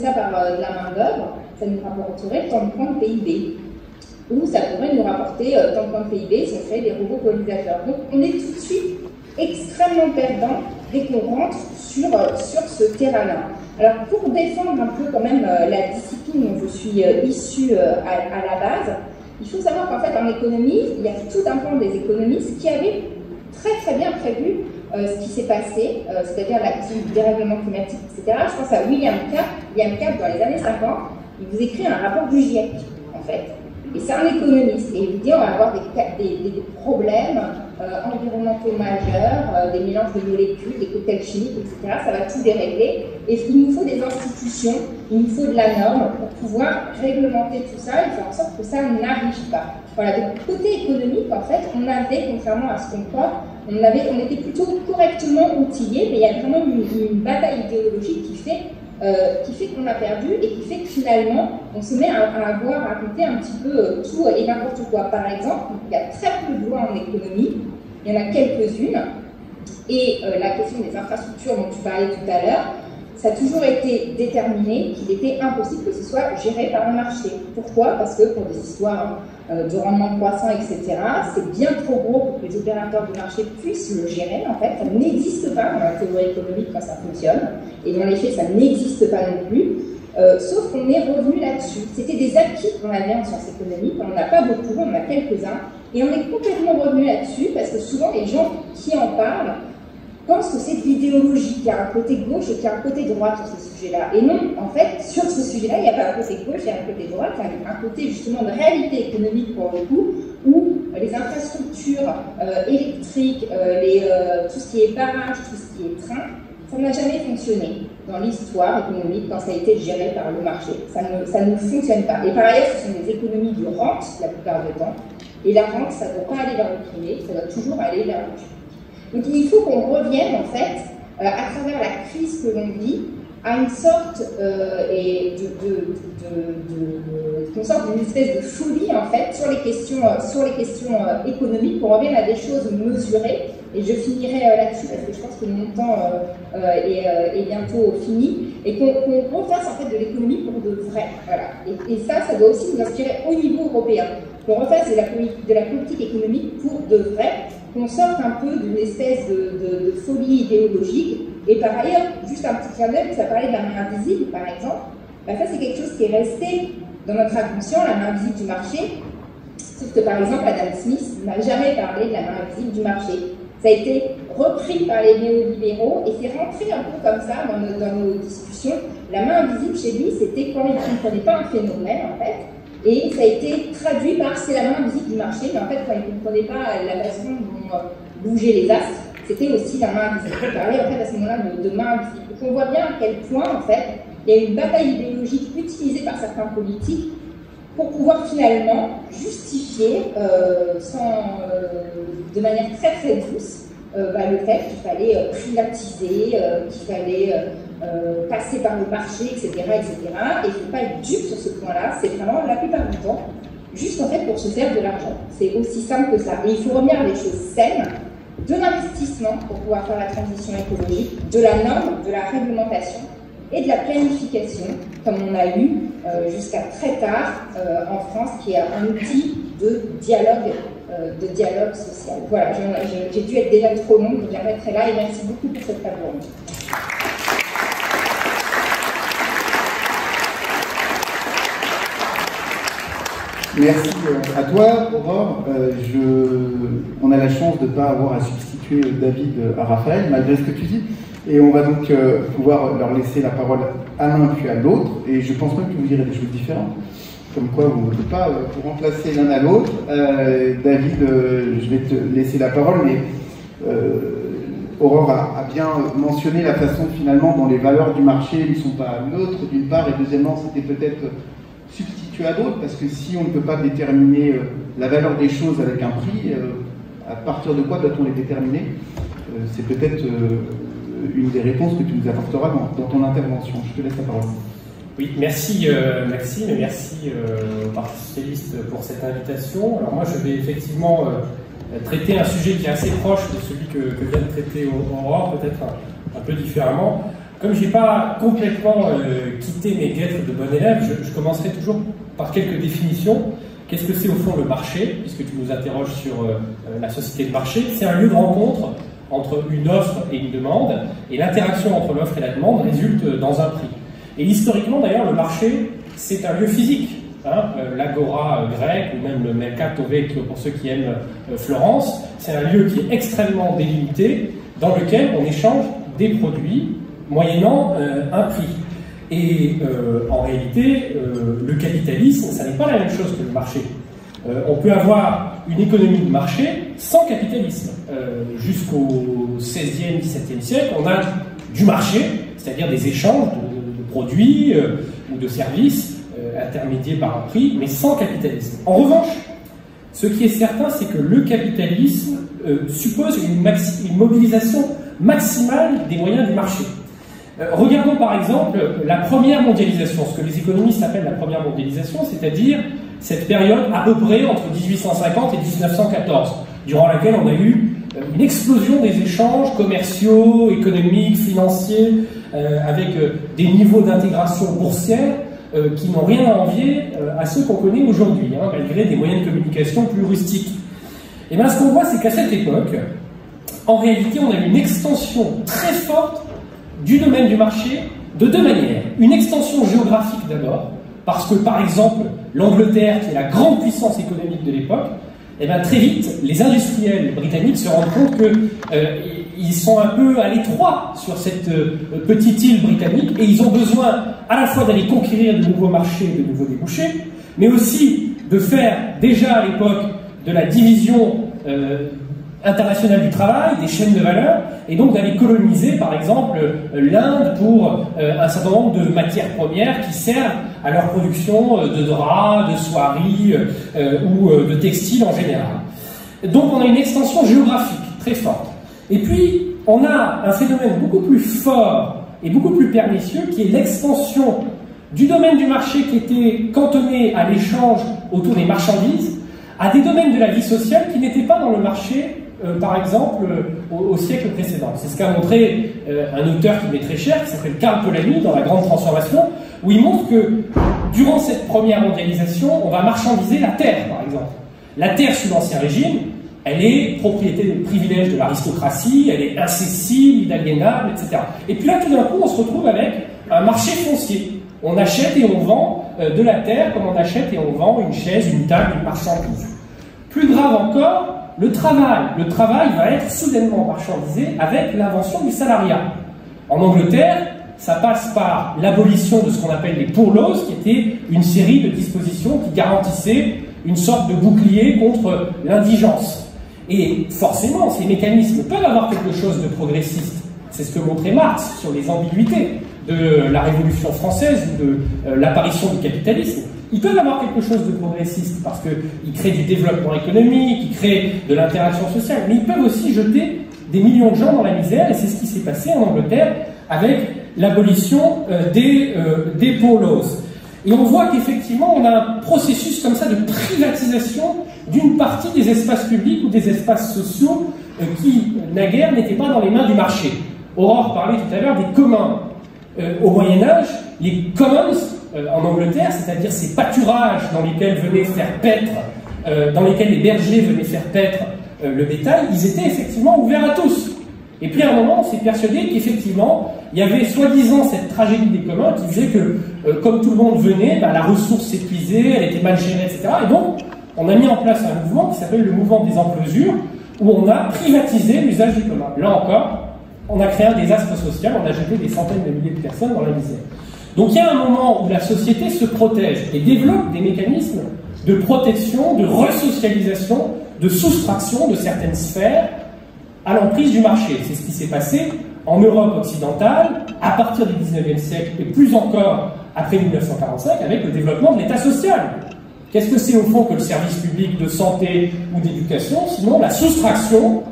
ça par de la main d'œuvre, ça nous rapporterait tant de points de PIB. Ou ça pourrait nous rapporter tant de points de PIB si on fait des robots pollinisateurs. Donc on est tout de suite extrêmement perdant dès qu'on rentre sur ce terrain-là. Alors pour défendre un peu quand même la discipline dont je suis issue à la base, il faut savoir qu'en fait en économie, il y a tout un pan des économistes qui avaient très très bien prévu ce qui s'est passé, c'est-à-dire la question du dérèglement climatique, etc. Je pense à William Capp. William Capp, dans les années 50, il vous écrit un rapport du GIEC, en fait. Et c'est un économiste, et il dit on va avoir des problèmes environnementaux majeurs, des mélanges de molécules, des cocktails chimiques, etc. Ça va tout dérégler. Et il nous faut des institutions, il nous faut de la norme pour pouvoir réglementer tout ça et faire en sorte que ça n'arrive pas. Voilà, donc côté économique, en fait, on avait, contrairement à ce qu'on croit, on était plutôt correctement outillés, mais il y a vraiment une bataille idéologique qui fait qu'on a perdu et qui fait que finalement on se met à avoir raconté un petit peu tout et n'importe quoi. Par exemple, il y a très peu de lois en économie, il y en a quelques-unes, et la question des infrastructures dont tu parlais tout à l'heure, ça a toujours été déterminé qu'il était impossible que ce soit géré par un marché. Pourquoi? Parce que pour des histoires de rendement croissant, etc., c'est bien trop gros pour que les opérateurs du marché puissent le gérer. En fait, ça n'existe pas dans la théorie économique quand ça fonctionne, et dans les faits, ça n'existe pas non plus. sauf qu'on est revenu là-dessus. C'était des acquis qu'on avait en sciences économiques, on n'en a pas beaucoup, on en a quelques-uns, et on est complètement revenu là-dessus, parce que souvent les gens qui en parlent pensent que c'est de l'idéologie, qu'il y a un côté gauche et qu'il y a un côté droit sur ces sujets-là. Et non, en fait, sur ce sujet-là, il n'y a pas un côté gauche et un côté droit, il y a un côté justement de réalité économique pour le coup, où les infrastructures électriques, tout ce qui est barrage, tout ce qui est train, ça n'a jamais fonctionné dans l'histoire économique quand ça a été géré par le marché. Ça ne fonctionne pas. Et par ailleurs, ce sont des économies de rente la plupart du temps. Et la rente, ça ne doit pas aller vers le privé, ça doit toujours aller vers le public. Donc il faut qu'on revienne, en fait, à travers la crise que l'on vit, à une sorte d'une espèce de folie, en fait, sur les questions économiques, qu'on revienne à des choses mesurées. Et je finirai là-dessus, parce que je pense que mon temps est bientôt fini, et qu'on refasse, en fait, de l'économie pour de vrai. Voilà. Et ça doit aussi nous inspirer au niveau européen. Qu'on refasse de la politique économique pour de vrai, qu'on sorte un peu d'une espèce de folie idéologique. Et par ailleurs, juste un petit clin d'œil, ça parlait de la main invisible, par exemple. Ben ça, c'est quelque chose qui est resté dans notre inconscient, la main invisible du marché. Sauf que, par exemple, Adam Smith n'a jamais parlé de la main invisible du marché. Ça a été repris par les néolibéraux et c'est rentré un peu comme ça dans nos discussions. La main invisible chez lui, c'était quand il ne comprenait pas un phénomène, en fait. Et ça a été traduit par c'est la main invisible du marché, mais en fait, quand il ne comprenait pas la façon dont bougeaient les astres, c'était aussi la main invisible. On parlait en fait à ce moment-là de main invisible. Donc on voit bien à quel point, en fait, il y a une bataille idéologique utilisée par certains politiques pour pouvoir finalement justifier, de manière très très douce, le fait qu'il fallait privatiser, qu'il fallait passer par le marché, etc. etc. Et il ne faut pas être dupe sur ce point-là, c'est vraiment la plupart du temps, juste en fait pour se faire de l'argent. C'est aussi simple que ça. Et il faut revenir à des choses saines, de l'investissement pour pouvoir faire la transition écologique, de la norme, de la réglementation et de la planification, comme on a eu jusqu'à très tard en France, qui est un outil de dialogue social. Voilà, j'ai dû être déjà trop longue, donc j'arrêterai là et merci beaucoup pour cette table ronde. Merci à toi, Aurore. On a la chance de ne pas avoir à substituer David à Raphaël, malgré ce que tu dis. Et on va donc pouvoir leur laisser la parole à l'un puis à l'autre. Et je pense même que vous direz des choses différentes. Comme quoi, vous ne pouvez pas vous remplacer l'un à l'autre. David, je vais te laisser la parole, mais Aurore a bien mentionné la façon finalement dont les valeurs du marché ne sont pas neutres, d'une part, et deuxièmement, c'était peut-être substitué à d'autres, parce que si on ne peut pas déterminer la valeur des choses avec un prix, à partir de quoi doit-on les déterminer? C'est peut-être une des réponses que tu nous apporteras dans ton intervention. Je te laisse la parole. Oui, merci Maxime et merci au Parti Socialiste pour cette invitation. Alors moi je vais effectivement traiter un sujet qui est assez proche de celui que vient de traiter Aurore, peut-être un peu différemment. Comme je n'ai pas complètement quitté mes guêtres de bon élève, je commencerai toujours par quelques définitions. Qu'est-ce que c'est au fond le marché, puisque tu nous interroges sur la société de marché? C'est un lieu de rencontre entre une offre et une demande, et l'interaction entre l'offre et la demande résulte dans un prix. Et historiquement, d'ailleurs, le marché, c'est un lieu physique. Hein, l'agora grecque, ou même le mercato vecchio pour ceux qui aiment Florence, c'est un lieu qui est extrêmement délimité, dans lequel on échange des produits, moyennant un prix. Et en réalité, le capitalisme, ça n'est pas la même chose que le marché. On peut avoir une économie de marché sans capitalisme. Jusqu'au XVIe, XVIIe siècle, on a du marché, c'est-à-dire des échanges de produits ou de services intermédiés par un prix, mais sans capitalisme. En revanche, ce qui est certain, c'est que le capitalisme suppose une mobilisation maximale des moyens du marché. Regardons par exemple la première mondialisation, ce que les économistes appellent la première mondialisation, c'est-à-dire cette période à peu près entre 1850 et 1914, durant laquelle on a eu une explosion des échanges commerciaux, économiques, financiers, avec des niveaux d'intégration boursière qui n'ont rien à envier à ceux qu'on connaît aujourd'hui, hein, malgré des moyens de communication plus rustiques. Et bien ce qu'on voit, c'est qu'à cette époque, en réalité, on a eu une extension très forte du domaine du marché de deux manières. Une extension géographique d'abord, parce que par exemple, l'Angleterre, qui est la grande puissance économique de l'époque, eh bien, très vite, les industriels britanniques se rendent compte qu'ils sont un peu à l'étroit sur cette petite île britannique et ils ont besoin à la fois d'aller conquérir de nouveaux marchés, de nouveaux débouchés, mais aussi de faire déjà à l'époque de la division internationale du travail, des chaînes de valeur, et donc d'aller coloniser par exemple l'Inde pour un certain nombre de matières premières qui servent à leur production de draps, de soieries ou de textiles en général. Donc on a une extension géographique très forte. Et puis on a un phénomène beaucoup plus fort et beaucoup plus pernicieux qui est l'extension du domaine du marché qui était cantonné à l'échange autour des marchandises à des domaines de la vie sociale qui n'étaient pas dans le marché par exemple, au siècle précédent. C'est ce qu'a montré un auteur qui m'est très cher, qui s'appelle Karl Polanyi, dans La Grande Transformation, où il montre que, durant cette première mondialisation, on va marchandiser la terre, par exemple. La terre, sous l'Ancien Régime, elle est propriété des privilèges de l'aristocratie, elle est incessible, inaliénable, etc. Et puis là, tout d'un coup, on se retrouve avec un marché foncier. On achète et on vend de la terre comme on achète et on vend une chaise, une table, une marchandise. Plus grave encore, le travail. Le travail va être soudainement marchandisé avec l'invention du salariat. En Angleterre, ça passe par l'abolition de ce qu'on appelle les Poor Laws, qui était une série de dispositions qui garantissaient une sorte de bouclier contre l'indigence. Et forcément, ces mécanismes peuvent avoir quelque chose de progressiste. C'est ce que montrait Marx sur les ambiguïtés de la Révolution française ou de l'apparition du capitalisme. Ils peuvent avoir quelque chose de progressiste parce qu'ils créent du développement économique, ils créent de l'interaction sociale, mais ils peuvent aussi jeter des millions de gens dans la misère, et c'est ce qui s'est passé en Angleterre avec l'abolition des Poor Laws. Et on voit qu'effectivement, on a un processus comme ça de privatisation d'une partie des espaces publics ou des espaces sociaux qui, naguère, n'étaient pas dans les mains du marché. Aurore parlait tout à l'heure des communs. Au Moyen-Âge, les commons en Angleterre, c'est-à-dire ces pâturages dans lesquels venaient faire paître, dans lesquels les bergers venaient faire paître le bétail, ils étaient effectivement ouverts à tous. Et puis à un moment, on s'est persuadé qu'effectivement, il y avait soi-disant cette tragédie des communs qui faisait que, comme tout le monde venait, la ressource s'épuisait, elle était mal gérée, etc. Et donc, on a mis en place un mouvement qui s'appelle le mouvement des enclosures, où on a privatisé l'usage du commun. Là encore, on a créé un désastre social, on a jeté des centaines de milliers de personnes dans la misère. Donc il y a un moment où la société se protège et développe des mécanismes de protection, de resocialisation, de soustraction de certaines sphères à l'emprise du marché. C'est ce qui s'est passé en Europe occidentale à partir du 19e siècle et plus encore après 1945 avec le développement de l'État social. Qu'est-ce que c'est au fond que le service public de santé ou d'éducation, sinon la soustraction,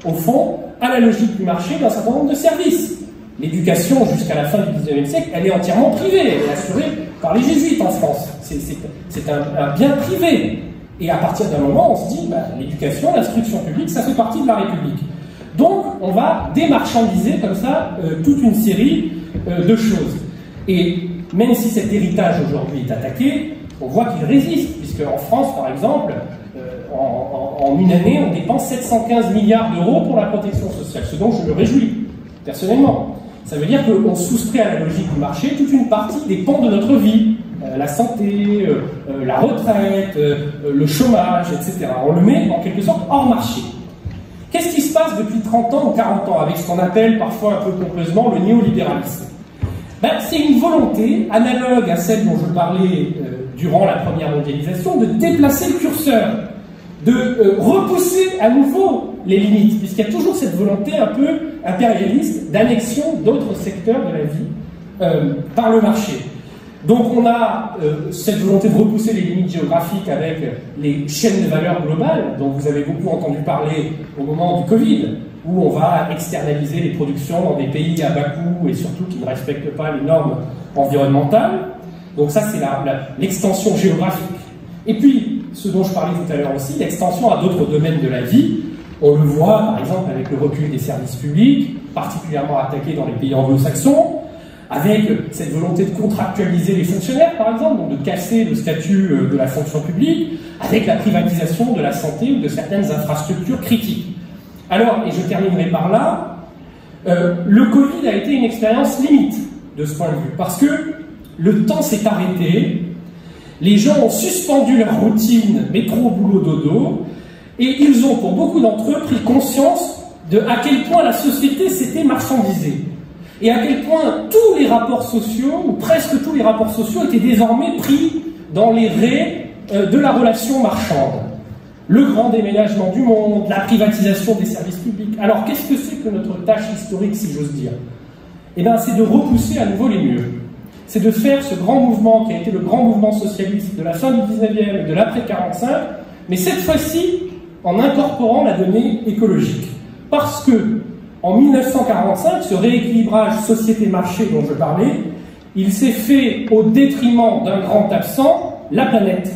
au fond, à la logique du marché d'un certain nombre de services. L'éducation, jusqu'à la fin du 19e siècle, elle est entièrement privée, elle est assurée par les jésuites en France. C'est un bien privé. Et à partir d'un moment, on se dit, l'éducation, l'instruction publique, ça fait partie de la République. Donc, on va démarchandiser comme ça toute une série de choses. Et même si cet héritage aujourd'hui est attaqué, on voit qu'il résiste, puisque en France, par exemple, en une année, on dépense 715 milliards d'euros pour la protection sociale, ce dont je me réjouis, personnellement. Ça veut dire qu'on soustrait à la logique du marché toute une partie des pans de notre vie, la santé, la retraite, le chômage, etc. On le met en quelque sorte hors marché. Qu'est-ce qui se passe depuis 30 ans ou 40 ans avec ce qu'on appelle parfois un peu pompeusement le néolibéralisme? C'est une volonté, analogue à celle dont je parlais durant la première mondialisation, de déplacer le curseur, de repousser à nouveau les limites, puisqu'il y a toujours cette volonté un peu impérialiste d'annexion d'autres secteurs de la vie par le marché. Donc on a cette volonté de repousser les limites géographiques avec les chaînes de valeur globales, dont vous avez beaucoup entendu parler au moment du Covid, où on va externaliser les productions dans des pays à bas coût et surtout qui ne respectent pas les normes environnementales. Donc ça, c'est l'extension géographique. Et puis, ce dont je parlais tout à l'heure aussi, l'extension à d'autres domaines de la vie. On le voit, par exemple, avec le recul des services publics, particulièrement attaqué dans les pays anglo-saxons, avec cette volonté de contractualiser les fonctionnaires, par exemple, donc de casser le statut de la fonction publique, avec la privatisation de la santé ou de certaines infrastructures critiques. Alors, et je terminerai par là, Le Covid a été une expérience limite de ce point de vue, parce que le temps s'est arrêté, les gens ont suspendu leur routine métro, boulot, dodo, et ils ont, pour beaucoup d'entre eux, pris conscience de à quel point la société s'était marchandisée, et à quel point tous les rapports sociaux, ou presque tous les rapports sociaux, étaient désormais pris dans les raies de la relation marchande. Le grand déménagement du monde, la privatisation des services publics. Alors, qu'est-ce que c'est que notre tâche historique, si j'ose dire? Eh bien, c'est de repousser à nouveau les murs. C'est de faire ce grand mouvement qui a été le grand mouvement socialiste de la fin du 19e et de l'après-45, mais cette fois-ci en incorporant la donnée écologique. Parce que, en 1945, ce rééquilibrage société-marché dont je parlais, il s'est fait au détriment d'un grand absent, la planète.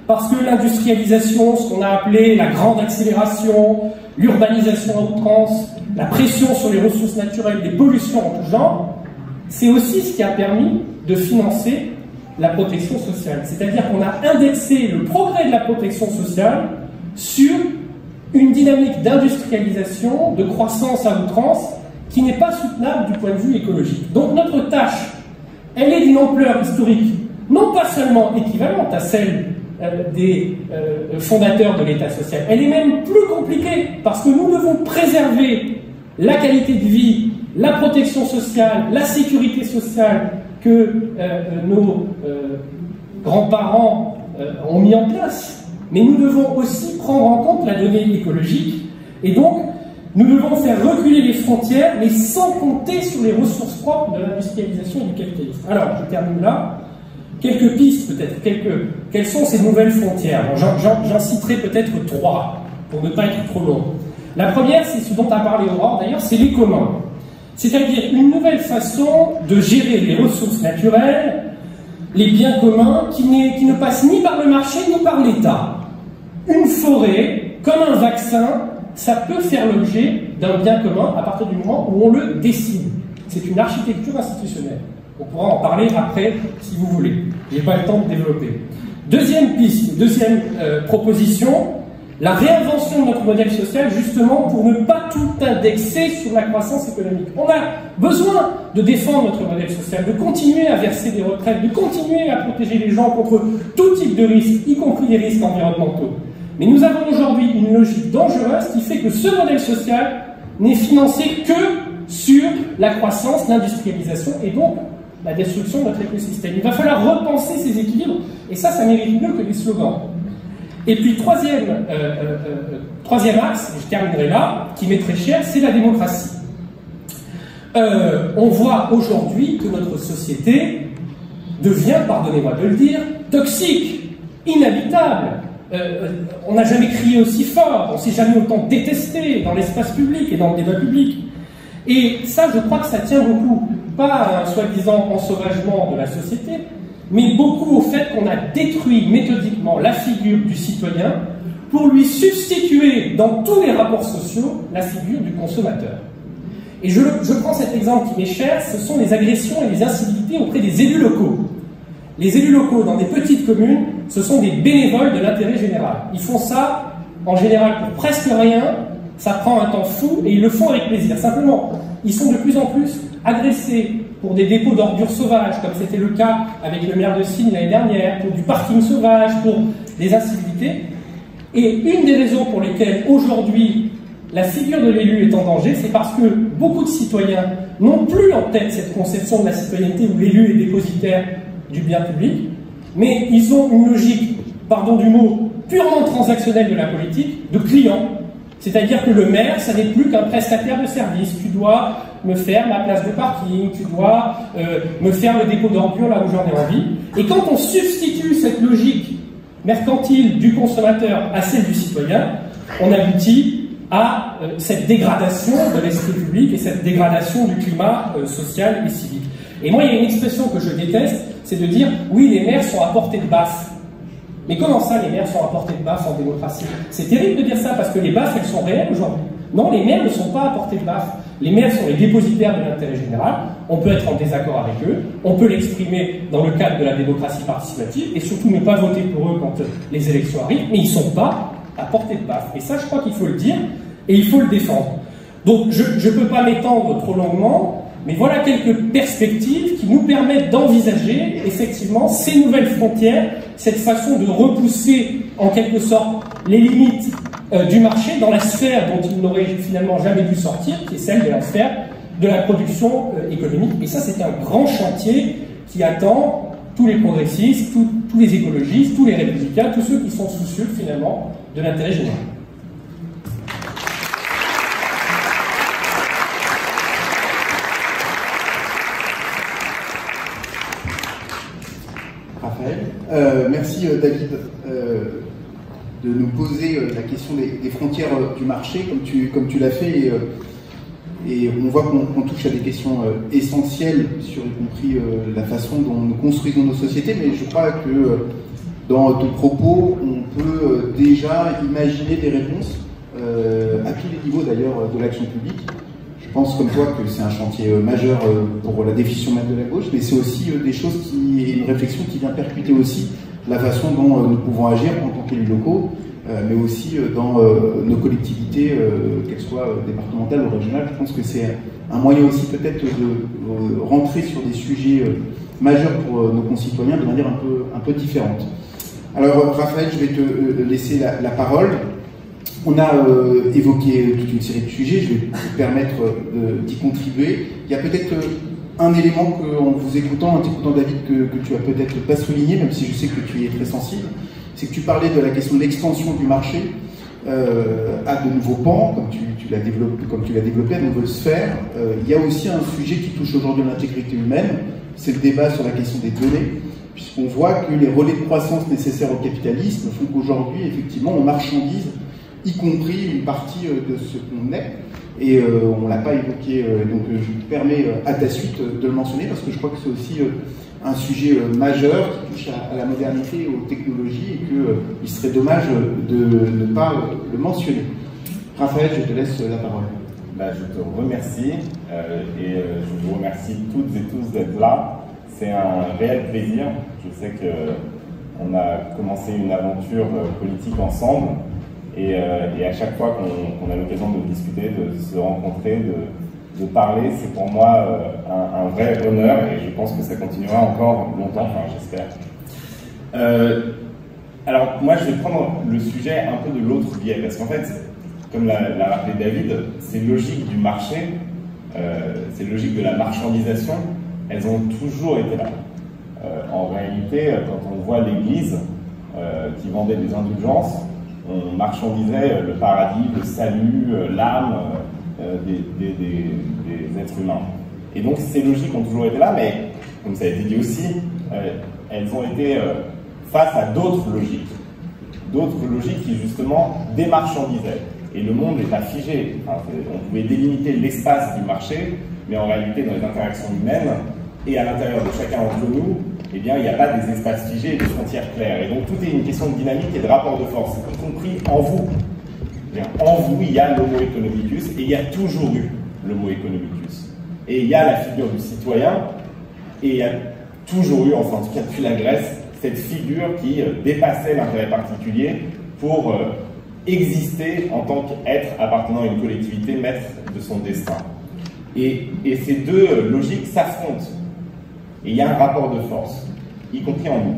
Parce que l'industrialisation, ce qu'on a appelé la grande accélération, l'urbanisation à outrance, la pression sur les ressources naturelles, les pollutions en tout genre, c'est aussi ce qui a permis de financer la protection sociale. C'est-à-dire qu'on a indexé le progrès de la protection sociale sur une dynamique d'industrialisation, de croissance à outrance, qui n'est pas soutenable du point de vue écologique. Donc notre tâche, elle est d'une ampleur historique, non pas seulement équivalente à celle des fondateurs de l'État social, elle est même plus compliquée, parce que nous devons préserver la qualité de vie, la protection sociale, la sécurité sociale que nos grands-parents ont mis en place. Mais nous devons aussi prendre en compte la donnée écologique, et donc nous devons faire reculer les frontières, mais sans compter sur les ressources propres de l'industrialisation et du capitalisme. Alors, je termine là. Quelques pistes peut-être, quelles sont ces nouvelles frontières? J'en citerai peut-être 3, pour ne pas être trop long. La première, c'est ce dont a parlé Aurore d'ailleurs, c'est les communs. C'est-à-dire une nouvelle façon de gérer les ressources naturelles, les biens communs, qui ne passent ni par le marché ni par l'État. Une forêt, comme un vaccin, ça peut faire l'objet d'un bien commun à partir du moment où on le décide. C'est une architecture institutionnelle. On pourra en parler après, si vous voulez. Je n'ai pas le temps de développer. Deuxième piste, deuxième proposition, la réinvention de notre modèle social, justement, pour ne pas tout indexer sur la croissance économique. On a besoin de défendre notre modèle social, de continuer à verser des retraites, de continuer à protéger les gens contre tout type de risques, y compris les risques environnementaux. Mais nous avons aujourd'hui une logique dangereuse qui fait que ce modèle social n'est financé que sur la croissance, l'industrialisation et donc la destruction de notre écosystème. Il va falloir repenser ces équilibres, et ça mérite mieux que des slogans. Et puis, troisième axe, et je terminerai là, qui m'est très cher, c'est la démocratie. On voit aujourd'hui que notre société devient, pardonnez-moi de le dire, toxique, inhabitable. On n'a jamais crié aussi fort, on ne s'est jamais autant détesté dans l'espace public et dans le débat public. Et ça, je crois que ça tient beaucoup, pas à un soi-disant ensauvagement de la société, mais beaucoup au fait qu'on a détruit méthodiquement la figure du citoyen pour lui substituer dans tous les rapports sociaux la figure du consommateur. Et je prends cet exemple qui m'est cher, ce sont les agressions et les incivilités auprès des élus locaux. Les élus locaux dans des petites communes, ce sont des bénévoles de l'intérêt général. Ils font ça, en général, pour presque rien, ça prend un temps fou, et ils le font avec plaisir. Simplement, ils sont de plus en plus agressés pour des dépôts d'ordures sauvages, comme c'était le cas avec le maire de Signes l'année dernière, pour du parking sauvage, pour des incivilités. Et une des raisons pour lesquelles aujourd'hui la figure de l'élu est en danger, c'est parce que beaucoup de citoyens n'ont plus en tête cette conception de la citoyenneté où l'élu est dépositaire du bien public, mais ils ont une logique, pardon du mot, purement transactionnelle de la politique, de client. C'est-à-dire que le maire, ça n'est plus qu'un prestataire de service. Tu dois me faire ma place de parking, tu dois me faire le dépôt d'ordures là où j'en ai envie. Et quand on substitue cette logique mercantile du consommateur à celle du citoyen, on aboutit à cette dégradation de l'esprit public et cette dégradation du climat social et civique. Et moi, il y a une expression que je déteste, c'est de dire « oui, les maires sont à portée de baffe ». Mais comment ça, les maires sont à portée de baffe en démocratie? C'est terrible de dire ça, parce que les baffes, elles sont réelles aujourd'hui. Non, les maires ne sont pas à portée de baffe. Les maires sont les dépositaires de l'intérêt général. On peut être en désaccord avec eux, on peut l'exprimer dans le cadre de la démocratie participative, et surtout ne pas voter pour eux quand les élections arrivent, mais ils ne sont pas à portée de baffe. Et ça, je crois qu'il faut le dire, et il faut le défendre. Donc je ne peux pas m'étendre trop longuement, mais voilà quelques perspectives qui nous permettent d'envisager effectivement ces nouvelles frontières, cette façon de repousser en quelque sorte les limites du marché dans la sphère dont il n'aurait finalement jamais dû sortir, qui est celle de la sphère de la production économique. Et ça, c'est un grand chantier qui attend tous les progressistes, tous les écologistes, tous les républicains, tous ceux qui sont soucieux finalement de l'intérêt général. Raphaël, merci David de nous poser la question des frontières du marché comme tu l'as fait, et on voit qu'on touche à des questions essentielles sur y compris la façon dont nous construisons nos sociétés, mais je crois que dans ton propos on peut déjà imaginer des réponses à tous les niveaux d'ailleurs de l'action publique. Je pense comme toi que c'est un chantier majeur pour la définition même de la gauche, mais c'est aussi des choses une réflexion qui vient percuter aussi la façon dont nous pouvons agir en tant qu'élus locaux, mais aussi dans nos collectivités, qu'elles soient départementales ou régionales. Je pense que c'est un moyen aussi peut-être de rentrer sur des sujets majeurs pour nos concitoyens de manière un peu différente. Alors Raphaël, je vais te laisser la parole. On a évoqué toute une série de sujets, je vais te permettre d'y contribuer. Il y a peut-être un élément qu'en vous écoutant, David, que tu as peut-être pas souligné, même si je sais que tu y es très sensible, c'est que tu parlais de la question de l'extension du marché à de nouveaux pans, comme tu l'as développé, à de nouvelles sphères. Il y a aussi un sujet qui touche aujourd'hui l'intégrité humaine, c'est le débat sur la question des données, puisqu'on voit que les relais de croissance nécessaires au capitalisme font qu'aujourd'hui, effectivement, on marchandise y compris une partie de ce qu'on est, et on ne l'a pas évoqué, donc je me permets à ta suite de le mentionner, parce que je crois que c'est aussi un sujet majeur qui touche à la modernité et aux technologies, et qu'il serait dommage de ne pas le mentionner. Raphaël, je te laisse la parole. Je te remercie, et je vous remercie toutes et tous d'être là. C'est un réel plaisir. Je sais qu'on a commencé une aventure politique ensemble, et à chaque fois qu'on a l'occasion de discuter, de se rencontrer, de parler, c'est pour moi un vrai honneur, et je pense que ça continuera encore longtemps, enfin j'espère. Alors moi je vais prendre le sujet un peu de l'autre biais, parce qu'en fait, comme l'a rappelé David, ces logiques du marché, ces logiques de la marchandisation, elles ont toujours été là. En réalité, quand on voit l'Église qui vendait des indulgences, on marchandisait le paradis, le salut, l'âme des êtres humains. Et donc ces logiques ont toujours été là, mais comme ça a été dit aussi, elles ont été face à d'autres logiques qui justement démarchandisaient. Et le monde n'est pas figé. Enfin, on pouvait délimiter l'espace du marché, mais en réalité dans les interactions humaines et à l'intérieur de chacun d'entre nous, eh bien, il n'y a pas des espaces figés et des frontières claires. Et donc, tout est une question de dynamique et de rapport de force, y compris en vous. En vous, il y a l'homo economicus, et il y a toujours eu l'homo economicus. Et il y a la figure du citoyen, et il y a toujours eu, enfin en tout cas depuis la Grèce, cette figure qui dépassait l'intérêt particulier pour exister en tant qu'être appartenant à une collectivité, maître de son destin. Et ces deux logiques s'affrontent. Et il y a un rapport de force, y compris en nous.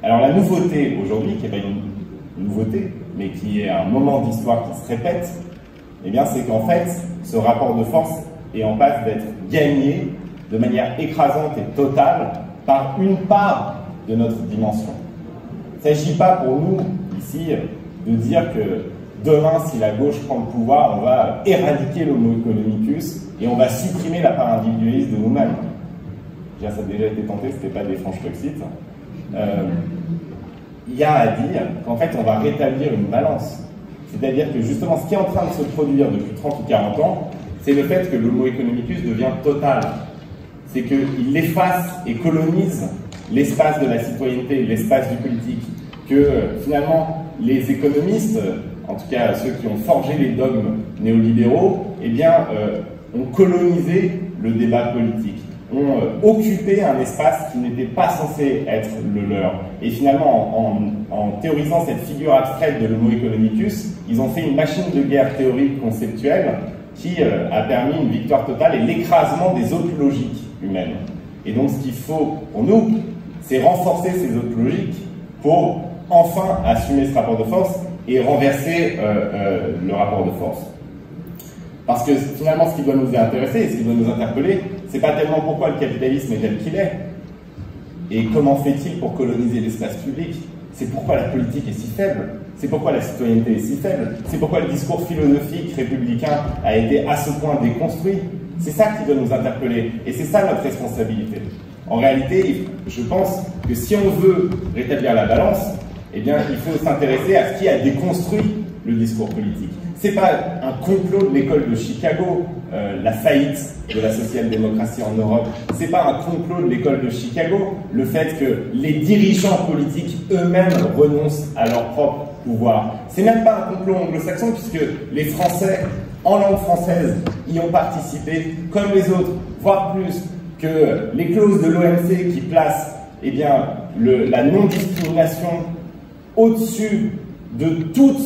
Alors la nouveauté aujourd'hui, qui n'est pas une nouveauté, mais qui est un moment d'histoire qui se répète, eh bien c'est qu'en fait, ce rapport de force est en passe d'être gagné de manière écrasante et totale par une part de notre dimension. Il ne s'agit pas pour nous, ici, de dire que demain, si la gauche prend le pouvoir, on va éradiquer l'homo economicus et on va supprimer la part individualiste de nous-mêmes. Ça a déjà été tenté, ce n'était pas des franches Brexit. Il y a à dire qu'en fait, on va rétablir une balance. C'est-à-dire que justement, ce qui est en train de se produire depuis 30 ou 40 ans, c'est le fait que l'homo economicus devient total. C'est qu'il efface et colonise l'espace de la citoyenneté, l'espace du politique. Que finalement, les économistes, en tout cas ceux qui ont forgé les dogmes néolibéraux, eh bien, ont colonisé le débat politique, ont occupé un espace qui n'était pas censé être le leur. Et finalement, en théorisant cette figure abstraite de l'homo economicus, ils ont fait une machine de guerre théorique conceptuelle qui a permis une victoire totale et l'écrasement des autres logiques humaines. Et donc ce qu'il faut pour nous, c'est renforcer ces autres logiques pour enfin assumer ce rapport de force et renverser le rapport de force. Parce que finalement, ce qui doit nous intéresser et ce qui doit nous interpeller, c'est pas tellement pourquoi le capitalisme est tel qu'il est et comment fait-il pour coloniser l'espace public, c'est pourquoi la politique est si faible, c'est pourquoi la citoyenneté est si faible, c'est pourquoi le discours philosophique républicain a été à ce point déconstruit. C'est ça qui doit nous interpeller et c'est ça notre responsabilité. En réalité, je pense que si on veut rétablir la balance, eh bien, il faut s'intéresser à ce qui a déconstruit le discours politique. C'est pas un complot de l'école de Chicago, la faillite de la social-démocratie en Europe. C'est pas un complot de l'école de Chicago, le fait que les dirigeants politiques eux-mêmes renoncent à leur propre pouvoir. C'est même pas un complot anglo-saxon puisque les Français, en langue française, y ont participé comme les autres, voire plus que les clauses de l'OMC qui placent eh bien, la non-discrimination au-dessus de toute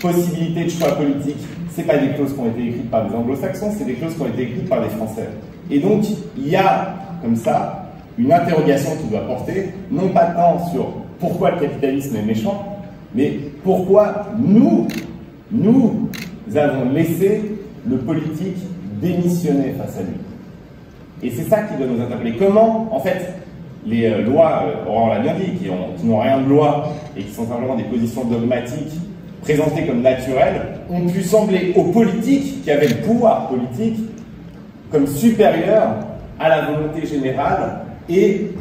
possibilité de choix politique. Ce n'est pas des clauses qui ont été écrites par des anglo-saxons, c'est des clauses qui ont été écrites par des Français. Et donc, il y a, comme ça, une interrogation qui doit porter, non pas tant sur pourquoi le capitalisme est méchant, mais pourquoi nous avons laissé le politique démissionner face à lui. Et c'est ça qui doit nous interpeller. Comment, en fait, les lois, on l'a bien dit, qui n'ont rien de loi et qui sont simplement des positions dogmatiques présentées comme naturelles, ont pu sembler aux politiques qui avaient le pouvoir politique comme supérieurs à la volonté générale et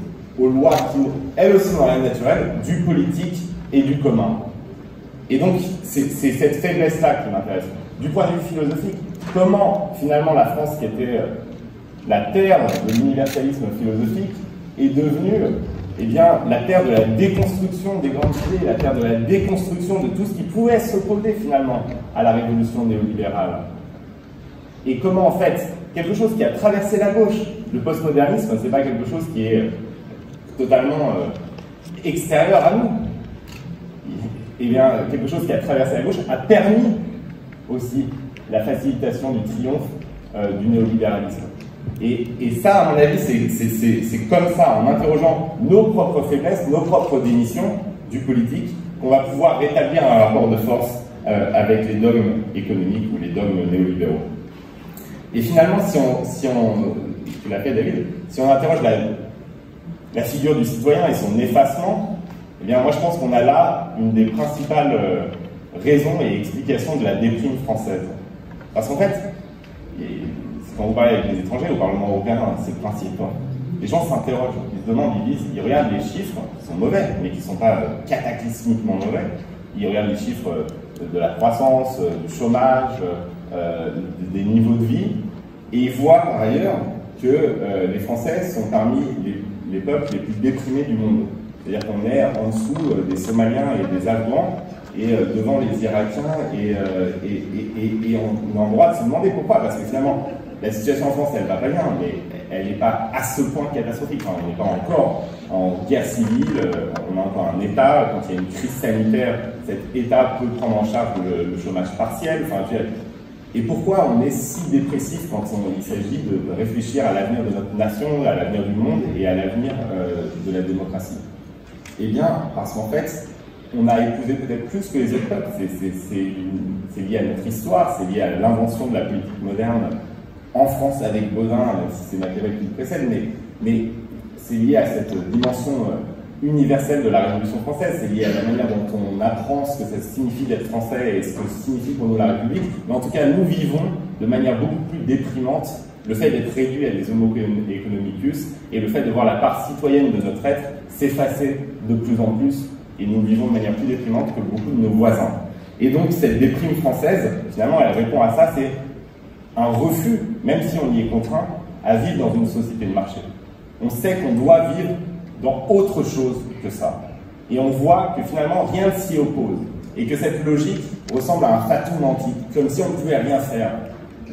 aux lois qui, elles aussi, n'ont rien de naturel, du politique et du commun. Et donc, c'est cette faiblesse-là qui m'intéresse. Du point de vue philosophique, comment, finalement, la France, qui était la terre de l'universalisme philosophique, est devenue eh bien, la terre de la déconstruction des grandes idées, la terre de la déconstruction de tout ce qui pouvait s'opposer finalement à la révolution néolibérale. Et comment en fait, quelque chose qui a traversé la gauche, le postmodernisme, c'est pas quelque chose qui est totalement extérieur à nous. Eh bien, quelque chose qui a traversé la gauche a permis aussi la facilitation du triomphe du néolibéralisme. Et ça, à mon avis, c'est comme ça, en interrogeant nos propres faiblesses, nos propres démissions du politique, qu'on va pouvoir rétablir un rapport de force avec les dogmes économiques ou les dogmes néolibéraux. Et finalement, tu l'as fait, David, si on interroge la figure du citoyen et son effacement, eh bien, moi, je pense qu'on a là une des principales raisons et explications de la déprime française. Parce qu'en fait, quand vous parlez avec les étrangers au Parlement européen, c'est le principe. Les gens s'interrogent, ils se demandent, ils regardent les chiffres, qui sont mauvais, mais qui ne sont pas cataclysmiquement mauvais. Ils regardent les chiffres de la croissance, du chômage, des niveaux de vie, et ils voient par ailleurs que les Français sont parmi les peuples les plus déprimés du monde. C'est-à-dire qu'on est en dessous des Somaliens et des Afghans, et devant les Irakiens, et on a le droit de se demander pourquoi, parce que finalement, la situation en France, elle va pas bien, mais elle n'est pas à ce point catastrophique. Enfin, on n'est pas encore en guerre civile, on a encore un État. Quand il y a une crise sanitaire, cet État peut prendre en charge le chômage partiel. Enfin, et pourquoi on est si dépressif quand il s'agit de réfléchir à l'avenir de notre nation, à l'avenir du monde et à l'avenir de la démocratie? Eh bien, parce qu'en fait, on a épousé peut-être plus que les autres peuples. C'est lié à notre histoire, c'est lié à l'invention de la politique moderne en France avec Baudin, même si c'est Machiavel qui le précède, mais c'est lié à cette dimension universelle de la Révolution française, c'est lié à la manière dont on apprend ce que ça signifie d'être français et ce que signifie pour nous la République. Mais en tout cas, nous vivons de manière beaucoup plus déprimante le fait d'être réduit à des homo economicus et le fait de voir la part citoyenne de notre être s'effacer de plus en plus, et nous vivons de manière plus déprimante que beaucoup de nos voisins. Et donc cette déprime française, finalement, elle répond à ça, c'est un refus, même si on y est contraint, à vivre dans une société de marché. On sait qu'on doit vivre dans autre chose que ça. Et on voit que finalement rien ne s'y oppose. Et que cette logique ressemble à un fatum antique, comme si on ne pouvait rien faire.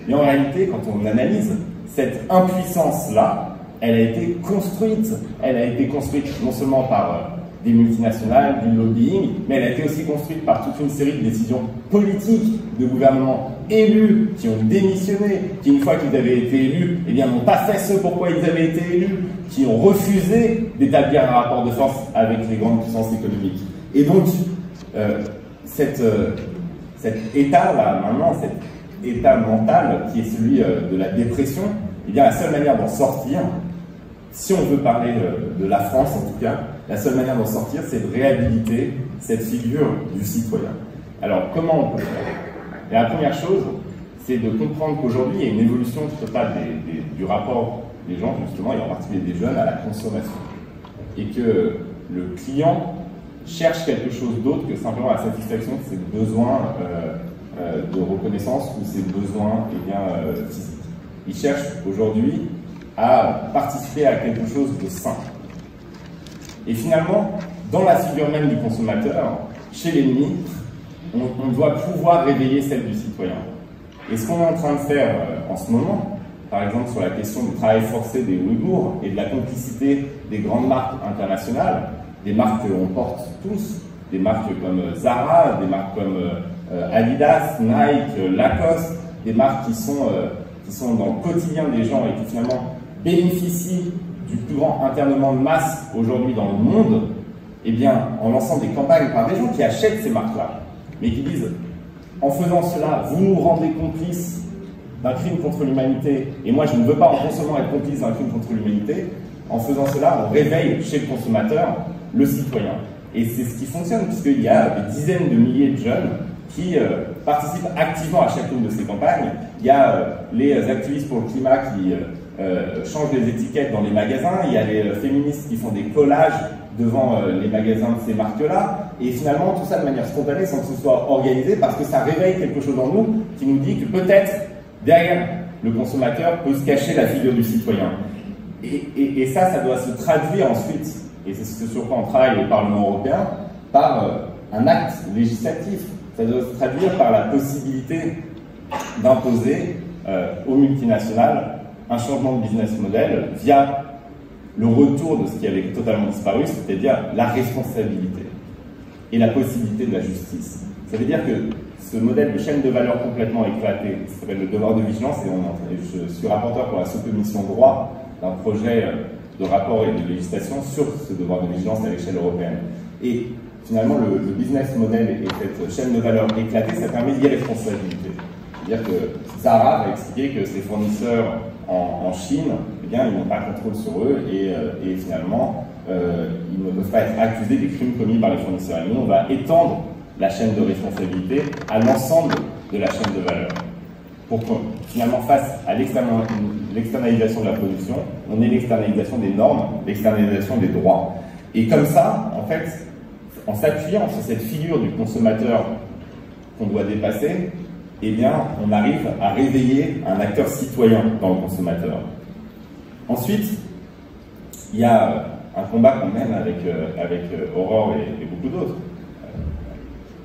Mais en réalité, quand on analyse, cette impuissance-là, elle a été construite. Elle a été construite non seulement par des multinationales, du lobbying, mais elle a été aussi construite par toute une série de décisions politiques de gouvernements élus qui ont démissionné, qui une fois qu'ils avaient été élus, eh bien n'ont pas fait ce pourquoi ils avaient été élus, qui ont refusé d'établir un rapport de force avec les grandes puissances économiques. Et donc, cet état-là, maintenant, cet état mental qui est celui de la dépression, eh bien la seule manière d'en sortir, si on veut parler de la France en tout cas, la seule manière d'en sortir, c'est de réhabiliter cette figure du citoyen. Alors, comment on peut faire? Et la première chose, c'est de comprendre qu'aujourd'hui, il y a une évolution totale du rapport des gens, justement, et en particulier des jeunes, à la consommation. Et que le client cherche quelque chose d'autre que simplement la satisfaction de ses besoins de reconnaissance ou ses besoins physiques. Il cherche aujourd'hui à participer à quelque chose de sain. Et finalement, dans la figure même du consommateur, chez l'ennemi, on doit pouvoir réveiller celle du citoyen. Et ce qu'on est en train de faire en ce moment, par exemple sur la question du travail forcé des Ouïghours et de la complicité des grandes marques internationales, des marques qu'on porte tous, des marques comme Zara, des marques comme Adidas, Nike, Lacoste, des marques qui sont dans le quotidien des gens et qui finalement bénéficient du plus grand internement de masse aujourd'hui dans le monde, eh bien, en lançant des campagnes par des gens qui achètent ces marques-là, mais qui disent, en faisant cela, vous nous rendez complices d'un crime contre l'humanité, et moi je ne veux pas en consommant être complice d'un crime contre l'humanité. En faisant cela, on réveille chez le consommateur le citoyen. Et c'est ce qui fonctionne, puisqu'il y a des dizaines de milliers de jeunes qui participent activement à chacune de ces campagnes. Il y a les activistes pour le climat qui changent les étiquettes dans les magasins, il y a les féministes qui font des collages devant les magasins de ces marques-là, et finalement tout ça de manière spontanée sans que ce soit organisé, parce que ça réveille quelque chose en nous qui nous dit que peut-être derrière le consommateur peut se cacher la figure du citoyen. Et ça doit se traduire ensuite, et c'est ce sur quoi on travaille au Parlement européen, par un acte législatif. Ça doit se traduire par la possibilité d'imposer aux multinationales un changement de business model via le retour de ce qui avait totalement disparu, c'est-à-dire la responsabilité et la possibilité de la justice. Ça veut dire que ce modèle de chaîne de valeur complètement éclaté, qui s'appelle le devoir de vigilance, et je suis rapporteur pour la sous-commission droit d'un projet de rapport et de législation sur ce devoir de vigilance à l'échelle européenne. Et finalement, le business model et cette chaîne de valeur éclatée, ça permet d'irresponsabilité. C'est-à-dire que Zara va expliquer que ses fournisseurs en Chine, eh bien, ils n'ont pas contrôle sur eux et finalement, ils ne peuvent pas être accusés des crimes commis par les fournisseurs. Et nous, on va étendre la chaîne de responsabilité à l'ensemble de la chaîne de valeur. Pour que, finalement, face à l'externalisation de la production, on ait l'externalisation des normes, l'externalisation des droits. Et comme ça, en fait, en s'appuyant sur cette figure du consommateur qu'on doit dépasser, eh bien, on arrive à réveiller un acteur citoyen dans le consommateur. Ensuite, il y a un combat qu'on mène avec Aurore et beaucoup d'autres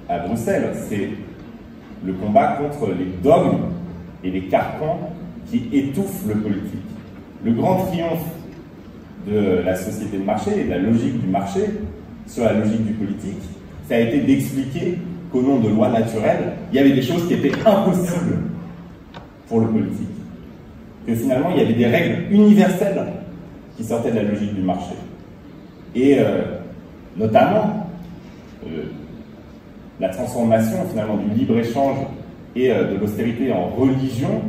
à Bruxelles, c'est le combat contre les dogmes et les carcans qui étouffent le politique. Le grand triomphe de la société de marché et de la logique du marché sur la logique du politique, ça a été d'expliquer qu'au nom de lois naturelles, il y avait des choses qui étaient impossibles pour le politique. Que finalement, il y avait des règles universelles qui sortaient de la logique du marché. Et notamment, la transformation finalement du libre-échange et de l'austérité en religion,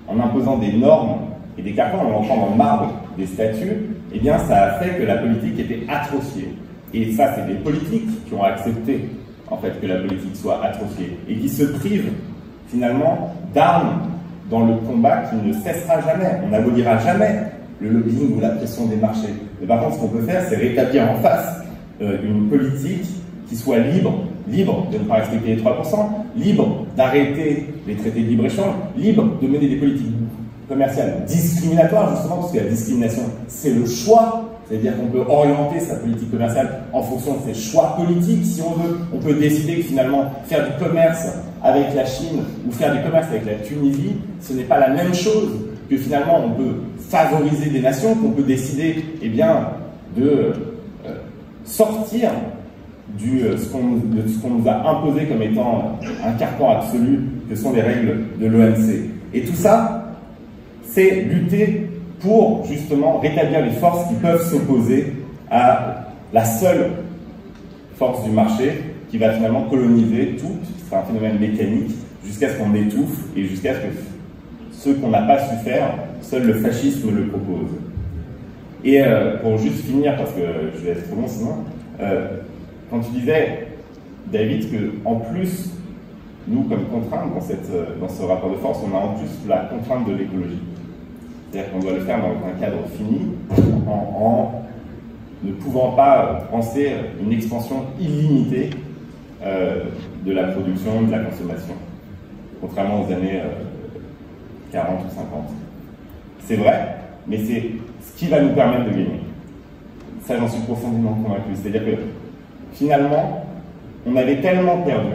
en imposant des normes et des carcans, en entrant dans le marbre des statuts, eh bien ça a fait que la politique était atrophiée. Et ça, c'est des politiques qui ont accepté en fait que la politique soit atrophiée et qui se privent finalement d'armes dans le combat qui ne cessera jamais. On n'abolira jamais le lobbying ou la pression des marchés. Mais par contre, ce qu'on peut faire, c'est rétablir en face une politique qui soit libre de ne pas respecter les 3%, libre d'arrêter les traités de libre-échange, libre de mener des politiques commerciales discriminatoires, justement, parce que la discrimination, c'est le choix. C'est-à-dire qu'on peut orienter sa politique commerciale en fonction de ses choix politiques, si on veut. On peut décider que finalement, faire du commerce avec la Chine ou faire du commerce avec la Tunisie, ce n'est pas la même chose que finalement on peut favoriser des nations, qu'on peut décider eh bien, de sortir de ce qu'on nous a imposé comme étant un carcan absolu, que sont les règles de l'OMC. Et tout ça, c'est lutter pour justement rétablir les forces qui peuvent s'opposer à la seule force du marché qui va finalement coloniser tout. C'est un phénomène mécanique jusqu'à ce qu'on étouffe et jusqu'à ce que ce qu'on n'a pas su faire, seul le fascisme le propose. Et pour juste finir, parce que je vais être trop long sinon, quand tu disais, David, qu'en plus, nous, comme contrainte dans ce rapport de force, on a en plus la contrainte de l'écologie. C'est-à-dire qu'on doit le faire dans un cadre fini, en ne pouvant pas penser une expansion illimitée de la production, de la consommation, contrairement aux années 40 ou 50. C'est vrai, mais c'est ce qui va nous permettre de gagner. Ça, j'en suis profondément convaincu. C'est-à-dire que, finalement, on avait tellement perdu,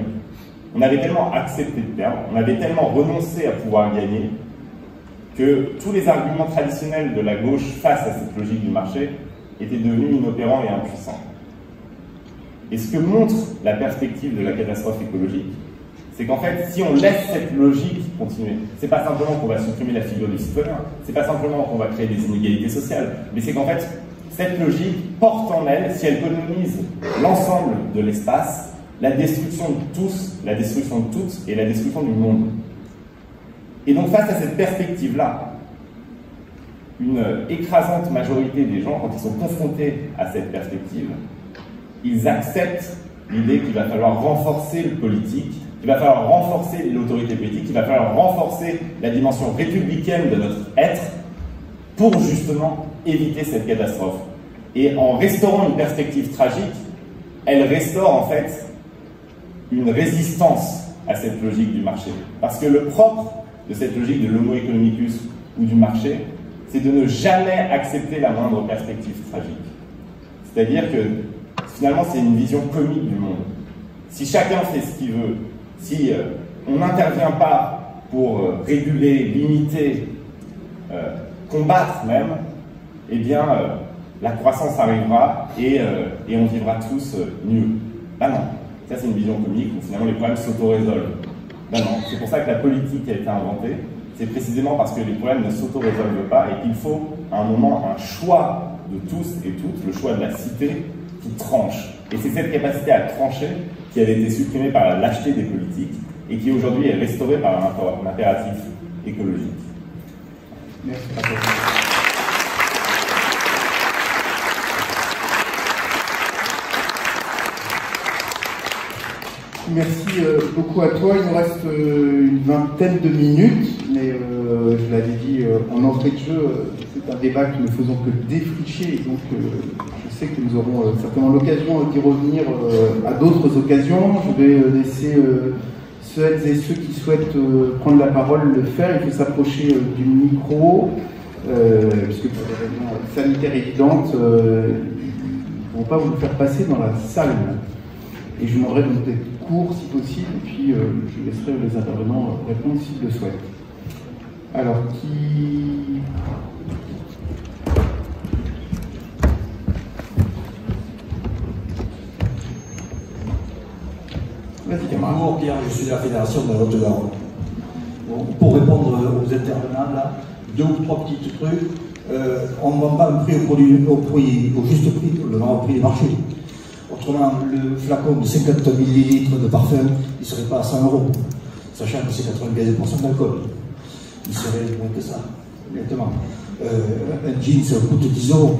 on avait tellement accepté de perdre, on avait tellement renoncé à pouvoir gagner, que tous les arguments traditionnels de la gauche face à cette logique du marché étaient devenus inopérants et impuissants. Et ce que montre la perspective de la catastrophe écologique, c'est qu'en fait, si on laisse cette logique continuer, c'est pas simplement qu'on va supprimer la figure du citoyen, c'est pas simplement qu'on va créer des inégalités sociales, mais c'est qu'en fait, cette logique porte en elle, si elle colonise l'ensemble de l'espace, la destruction de tous, la destruction de toutes et la destruction du monde. Et donc face à cette perspective-là, une écrasante majorité des gens, quand ils sont confrontés à cette perspective, ils acceptent l'idée qu'il va falloir renforcer le politique, qu'il va falloir renforcer l'autorité politique, qu'il va falloir renforcer la dimension républicaine de notre être pour justement éviter cette catastrophe. Et en restaurant une perspective tragique, elle restaure en fait une résistance à cette logique du marché. Parce que le propre de cette logique de l'homo economicus ou du marché, c'est de ne jamais accepter la moindre perspective tragique. C'est-à-dire que finalement c'est une vision comique du monde. Si chacun fait ce qu'il veut, si on n'intervient pas pour réguler, limiter, combattre même, eh bien la croissance arrivera et on vivra tous mieux. Bah non, ça c'est une vision comique où finalement les problèmes s'auto-résolvent. Bah non, c'est pour ça que la politique a été inventée, c'est précisément parce que les problèmes ne s'auto-résolvent pas et qu'il faut à un moment un choix de tous et toutes, le choix de la cité qui tranche. Et c'est cette capacité à trancher qui avait été supprimée par la lâcheté des politiques et qui aujourd'hui est restaurée par un impératif écologique. Merci. Merci beaucoup à toi. Il nous reste une vingtaine de minutes, mais je l'avais dit en entrée de jeu, c'est un débat que nous ne faisons que défricher, et donc je sais que nous aurons certainement l'occasion d'y revenir à d'autres occasions. Je vais laisser celles et ceux qui souhaitent prendre la parole le faire. Il faut s'approcher du micro, puisque pour des raisons sanitaires évidentes, ils ne vont pas vous le faire passer dans la salle. Et je vous demanderai donc d'être court si possible, et puis je laisserai les intervenants répondre s'ils le souhaitent. Alors, qui... Vas-y, camarade. Bonjour Pierre, je suis de la Fédération de la Haute-Garonne. Bon, pour répondre aux intervenants, là, deux ou trois petits trucs. On ne vend pas un prix au juste prix, le vend au prix du marché. Autrement, le flacon de 50 ml de parfum, il ne serait pas à 100 €, sachant que c'est 95% d'alcool. Il serait moins que ça, honnêtement. Un jeans coûte 10 €,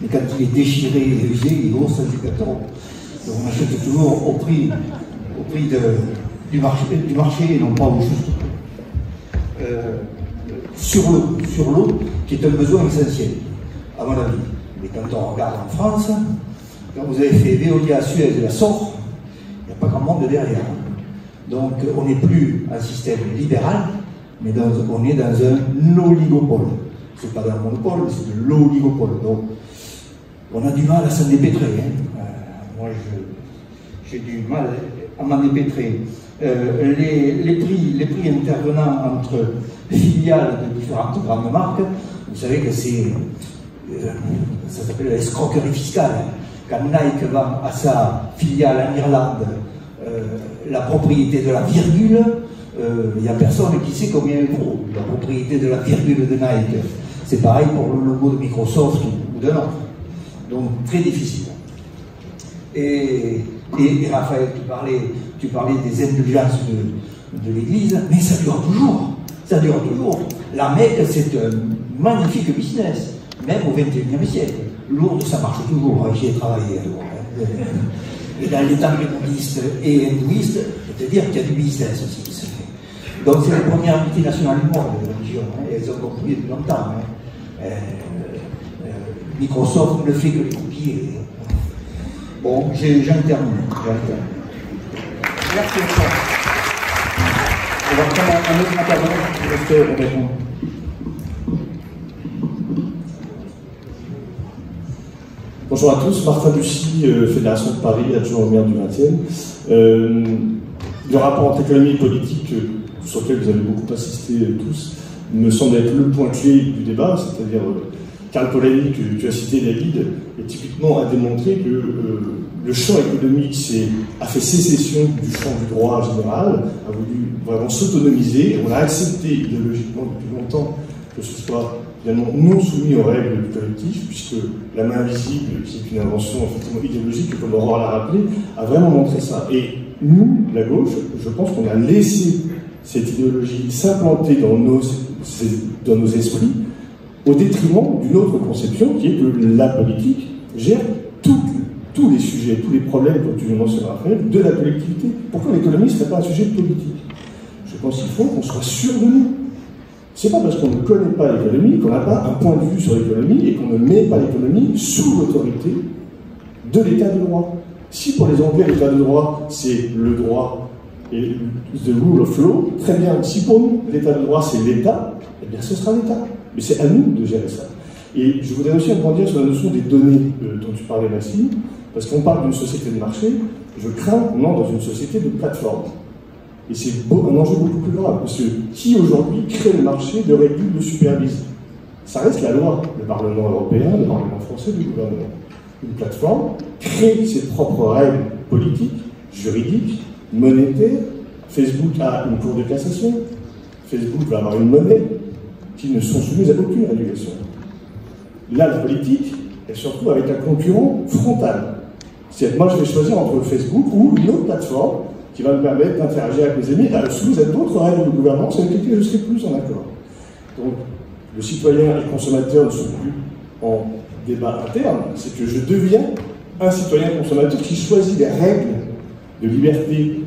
mais quand il est déchiré et usé, il vaut 54 €. Donc on achète toujours au prix du marché et non pas au juste prix. Sur l'eau, qui est un besoin essentiel, à mon avis. Mais quand on regarde en France, quand vous avez fait Veolia, Suez et la SOR, il n'y a pas grand monde derrière. Donc on n'est plus un système libéral, mais on est dans un oligopole. Ce n'est pas un monopole, c'est de l'oligopole. Donc on a du mal à s'en dépêtrer. Moi j'ai du mal à m'en dépêtrer. Les prix intervenant entre filiales de différentes grandes marques, vous savez que ça s'appelle l'escroquerie fiscale. quand Nike vend à sa filiale en Irlande la propriété de la virgule, il n'y a personne qui sait combien elle vaut, la propriété de la virgule de Nike. C'est pareil pour le logo de Microsoft ou d'un autre. Donc très difficile. Et Raphaël, tu parlais des indulgences de l'Église, mais ça dure toujours. Ça dure toujours. La Mecque, c'est un magnifique business, même au XXIe siècle. Lourdes, ça marche toujours, j'y ai travaillé. Et dans les temples bouddhistes et hindouistes, c'est-à-dire qu'il y a du business aussi qui se fait. Donc c'est les premières multinationales du monde, les religions, et elles ont compris depuis longtemps. Microsoft ne fait que les copier. Bon, j'en termine. Merci. On va prendre un autre intervenant pour répondre. Bonjour à tous, Martin Bussy, Fédération de Paris, adjoint au maire du 20e. Le rapport entre économie et politique, sur lequel vous avez beaucoup assisté tous, me semble être le point clé du débat, c'est-à-dire Karl Polanyi, que tu as cité, David, et typiquement a démontré que le champ économique a fait sécession du champ du droit général, a voulu vraiment s'autonomiser, on a accepté idéologiquement depuis longtemps que ce soit finalement non soumis aux règles du collectif, puisque la main invisible, qui est une invention effectivement idéologique, comme Aurore l'a rappelé, a vraiment montré ça. Et nous, la gauche, je pense qu'on a laissé cette idéologie s'implanter dans nos esprits, au détriment d'une autre conception, qui est que la politique gère tous les sujets, tous les problèmes, comme tu le mentionneras après, de la collectivité. Pourquoi l'économie ne serait pas un sujet politique? Je pense qu'il faut qu'on soit sûr de nous. C'est pas parce qu'on ne connaît pas l'économie qu'on n'a pas un point de vue sur l'économie et qu'on ne met pas l'économie sous l'autorité de l'état de droit. Si pour les Anglais l'état de droit c'est le droit et the rule of law, très bien. Si pour nous l'état de droit c'est l'État, eh bien ce sera l'État. Mais c'est à nous de gérer ça. Et je voudrais aussi rebondir sur la notion des données dont tu parlais, Maxime, parce qu'on parle d'une société de marché, je crains qu'on entre dans une société de plateforme. Et c'est un enjeu beaucoup plus grave, parce que qui aujourd'hui crée le marché, le régule, le supervise? Ça reste la loi, le Parlement européen, le Parlement français, le gouvernement. Une plateforme crée ses propres règles politiques, juridiques, monétaires. Facebook a une cour de cassation, Facebook va avoir une monnaie, qui ne sont soumises à aucune régulation. Là, la politique, elle se retrouve avec un concurrent frontal. Moi, je vais choisir entre Facebook ou une autre plateforme qui va me permettre d'interagir avec mes amis, soumise à d'autres règles de gouvernance avec lesquelles je serai plus en accord. Donc, le citoyen et le consommateur ne sont plus en débat interne, c'est que je deviens un citoyen consommateur qui choisit les règles de liberté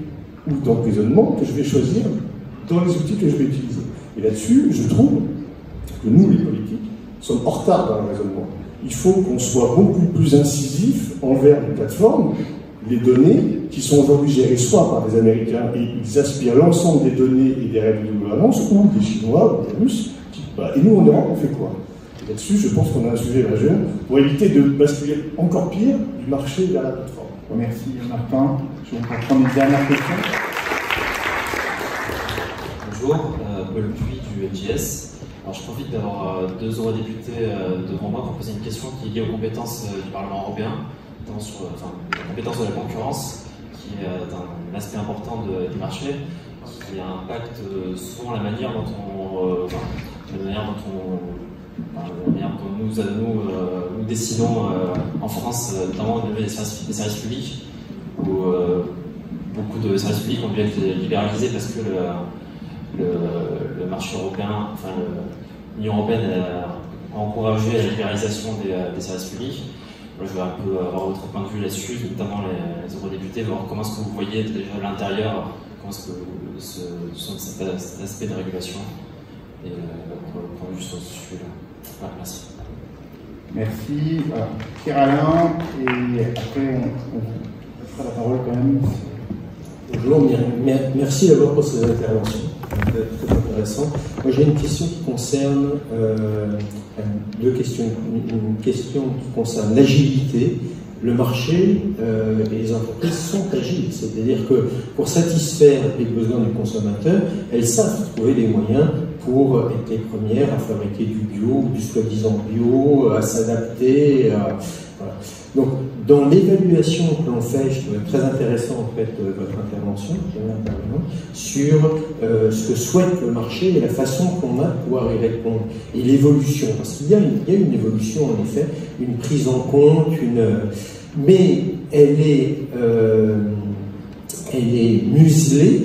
ou d'emprisonnement que je vais choisir dans les outils que je vais utiliser. Et là-dessus, je trouve que nous, les politiques, sommes en retard dans le raisonnement. Il faut qu'on soit beaucoup plus incisif envers les plateformes, les données qui sont aujourd'hui gérées soit par les Américains et ils aspirent l'ensemble des données et des règles de gouvernance, ou des Chinois ou des Russes. Et nous, en Europe, on fait quoi? Et là-dessus, je pense qu'on a un sujet majeur pour éviter de basculer encore pire du marché vers la plateforme. Merci Martin. Je vais prendre une dernière question. Bonjour, Paul Puy du LGS. Alors, je profite d'avoir deux eurodéputés devant moi pour poser une question qui est liée aux compétences du Parlement européen, notamment sur la compétence de la concurrence, qui est un aspect important du marché, qui impacte souvent la manière dont nous décidons en France, notamment des services publics, où beaucoup de services publics ont dû être libéralisés parce que le marché européen, l'Union européenne a encouragé la libéralisation des services publics. Moi, je vais un peu avoir votre point de vue là-dessus, notamment les eurodéputés, voir comment est-ce que vous voyez déjà à l'intérieur, comment est-ce que cet aspect de régulation et votre point de vue sur ce sujet-là. Voilà, merci. Merci. Pierre-Alain, et après on fera la parole quand même. Bonjour, merci d'abord pour ces interventions. Très intéressant. Moi j'ai une question qui concerne deux questions. Une question qui concerne l'agilité. Le marché et les entreprises sont agiles, c'est-à-dire que pour satisfaire les besoins du consommateur, elles savent trouver des moyens pour être les premières à fabriquer du bio ou du soi-disant bio, à s'adapter. Voilà. Donc, dans l'évaluation que l'on fait, je trouve très intéressant en fait votre intervention, sur ce que souhaite le marché et la façon qu'on a de pouvoir y répondre, et l'évolution, parce qu'il y a une évolution en effet, une prise en compte, mais elle est muselée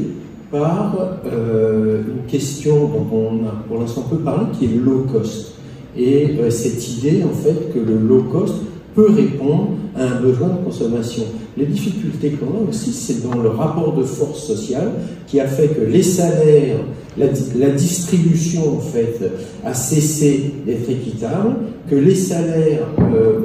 par une question dont on a pour l'instant peu parlé, qui est le low cost. Et cette idée, en fait, que le low cost peut répondre à un besoin de consommation. Les difficultés que l'on a aussi, c'est dans le rapport de force sociale qui a fait que les salaires, la distribution, en fait, a cessé d'être équitable, que les salaires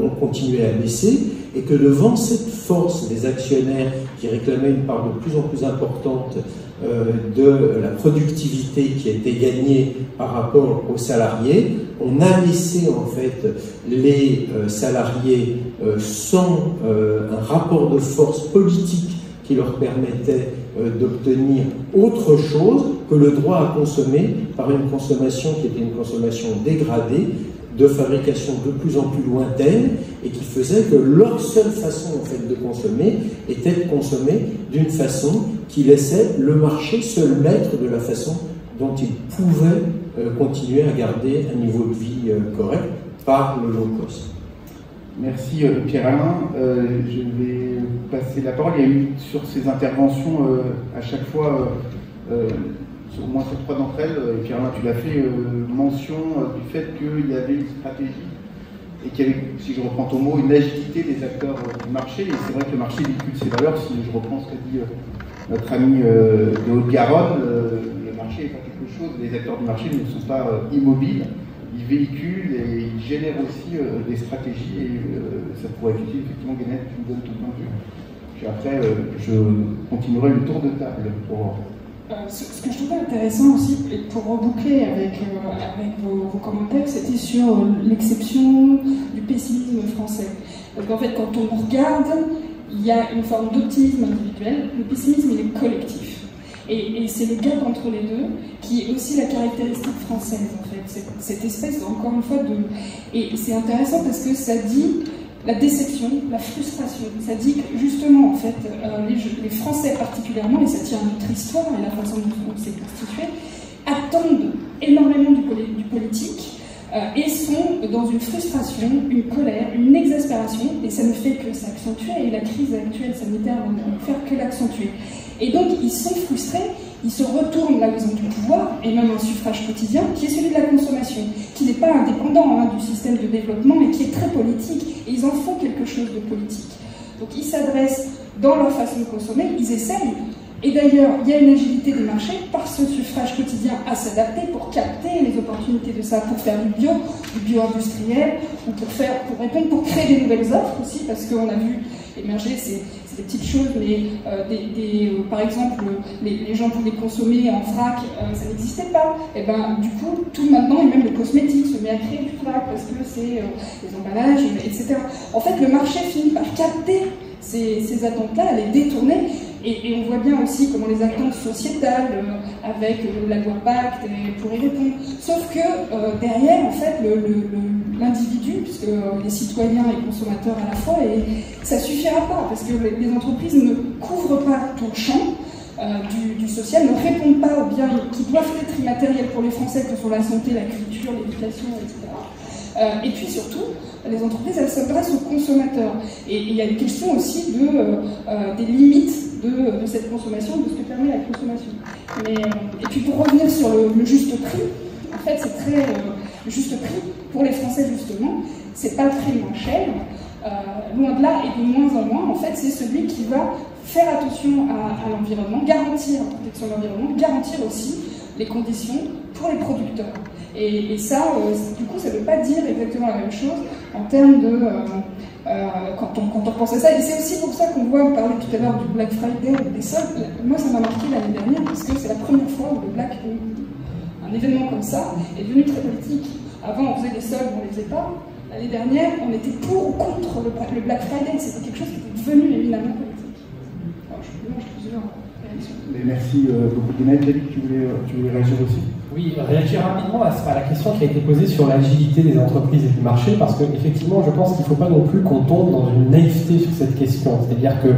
ont continué à baisser, et que devant cette force des actionnaires qui réclamaient une part de plus en plus importante de la productivité qui a été gagnée par rapport aux salariés, on a laissé en fait les salariés sans un rapport de force politique qui leur permettait d'obtenir autre chose que le droit à consommer par une consommation qui était une consommation dégradée, de fabrication de plus en plus lointaine, et qui faisait que leur seule façon en fait de consommer était de consommer d'une façon qui laissait le marché seul maître de la façon dont il pouvait continuer à garder un niveau de vie correct par le low cost. Merci Pierre-Alain. Je vais passer la parole. Il y a eu sur ces interventions à chaque fois, au moins sur 3 d'entre elles, Pierre-Alain, tu l'as fait, mention du fait qu'il y avait une stratégie et qu'il y avait, si je reprends ton mot, une agilité des acteurs du marché. Et c'est vrai que le marché véhicule ses valeurs. Si je reprends ce qu'a dit notre ami de Haute-Garonne, le marché n'est pas quelque chose, les acteurs du marché ne sont pas immobiles, ils véhiculent et ils génèrent aussi des stratégies, et ça pourrait être utile, effectivement, Guénette, tu me donnes ton point de vue. Puis après, je continuerai le tour de table pour... Ce que je trouvais intéressant aussi, et pour reboucler avec vos commentaires, c'était sur l'exception du pessimisme français. Parce qu'en fait, quand on regarde, il y a une forme d'optimisme individuel, le pessimisme il est collectif. Et c'est le gap entre les deux qui est aussi la caractéristique française, en fait. Cette espèce, encore une fois, de... Et c'est intéressant parce que ça dit la déception, la frustration. Ça dit que, justement, en fait, les Français particulièrement, et ça tient à notre histoire et la façon dont on s'est constitué, attendent énormément du politique et sont dans une frustration, une colère, une exaspération, et ça ne fait que s'accentuer, et la crise actuelle sanitaire ne faire que l'accentuer. Et donc, ils sont frustrés, ils se retournent là où ils ont du pouvoir, et même un suffrage quotidien, qui est celui de la consommation, qui n'est pas indépendant du système de développement, mais qui est très politique, et ils en font quelque chose de politique. Donc, ils s'adressent dans leur façon de consommer, ils essayent. Et d'ailleurs, il y a une agilité des marchés par ce suffrage quotidien à s'adapter pour capter les opportunités de ça, pour faire du bio-industriel, ou pour répondre, pour créer des nouvelles offres aussi, parce qu'on a vu émerger ces petites choses, mais par exemple, les gens pouvaient consommer en vrac, ça n'existait pas. Et ben, du coup, tout maintenant, et même le cosmétique se met à créer du vrac, parce que c'est les emballages, etc. En fait, le marché finit par capter ces attentes-là, à les détourner. Et on voit bien aussi comment les attentes sociétales, avec la loi Pacte, pourraient répondre. Sauf que derrière, en fait, l'individu, puisque les citoyens et consommateurs à la fois, et ça suffira pas, parce que les entreprises ne couvrent pas tout le champ du social, ne répondent pas aux biens qui doivent être immatériels pour les Français, que sont la santé, la culture, l'éducation, etc. Et puis surtout, les entreprises, elles s'adressent aux consommateurs. Et il y a une question aussi des limites de cette consommation, de ce que permet la consommation. Et puis pour revenir sur le juste prix, en fait c'est très... le juste prix, pour les Français justement, c'est pas le prix moins cher, loin de là, et de moins en moins, en fait c'est celui qui va faire attention à l'environnement, garantir la protection de l'environnement, garantir aussi les conditions pour les producteurs. Et ça, du coup, ça ne veut pas dire exactement la même chose en termes de... quand on pense à ça. Et c'est aussi pour ça qu'on voit, on parlait tout à l'heure du Black Friday, des soldes. Moi, ça m'a marqué l'année dernière, parce que c'est la première fois où un événement comme ça est devenu très politique. Avant, on faisait des soldes, on ne les faisait pas. L'année dernière, on était pour ou contre le Black Friday. C'était quelque chose qui était devenu éminemment politique. Alors, je te jure, question. Merci beaucoup. Guénaël, tu voulais réagir aussi? Oui, réagir rapidement à la question qui a été posée sur l'agilité des entreprises et du marché, parce qu'effectivement, je pense qu'il ne faut pas non plus qu'on tombe dans une naïveté sur cette question. C'est-à-dire que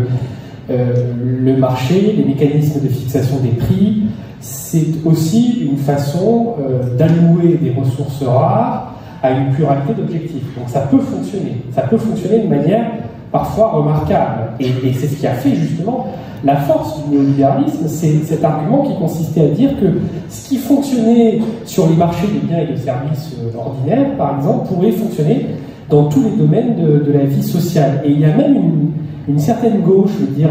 le marché, les mécanismes de fixation des prix, c'est aussi une façon d'allouer des ressources rares à une pluralité d'objectifs. Donc ça peut fonctionner de manière parfois remarquable. Et c'est ce qui a fait justement la force du néolibéralisme, c'est cet argument qui consistait à dire que ce qui fonctionnait sur les marchés des biens et de services ordinaires, par exemple, pourrait fonctionner dans tous les domaines de la vie sociale. Et il y a même une certaine gauche, je veux dire,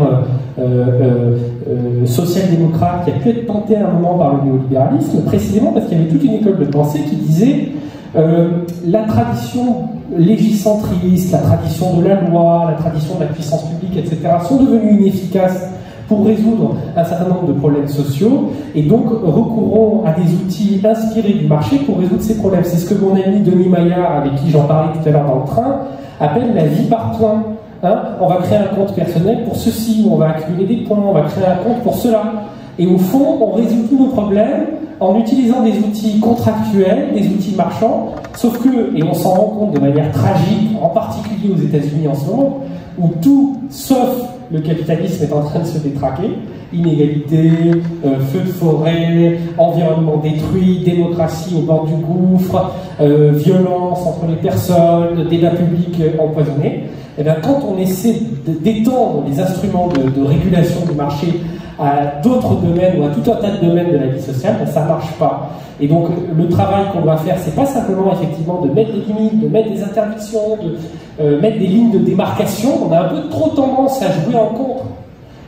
social-démocrate, qui a pu être tentée à un moment par le néolibéralisme, précisément parce qu'il y avait toute une école de pensée qui disait la tradition légicentriste, la tradition de la loi, la tradition de la puissance publique, etc., sont devenues inefficaces pour résoudre un certain nombre de problèmes sociaux, et donc recourons à des outils inspirés du marché pour résoudre ces problèmes. C'est ce que mon ami Denis Maillard, avec qui j'en parlais tout à l'heure dans le train, appelle la vie par points. On va créer un compte personnel pour ceci, on va accumuler des points, on va créer un compte pour cela. Et au fond, on résout tous nos problèmes en utilisant des outils contractuels, des outils marchands, sauf que, et on s'en rend compte de manière tragique, en particulier aux États-Unis en ce moment, où tout, sauf le capitalisme, est en train de se détraquer, inégalité, feux de forêt, environnement détruit, démocratie au bord du gouffre, violence entre les personnes, débat public empoisonné. Et bien, quand on essaie d'étendre les instruments de régulation du marché à d'autres domaines ou à tout un tas de domaines de la vie sociale, ben, ça ne marche pas. Et donc le travail qu'on doit faire, c'est pas simplement effectivement de mettre des limites, de mettre des interdictions, de mettre des lignes de démarcation. On a un peu trop tendance à jouer en contre.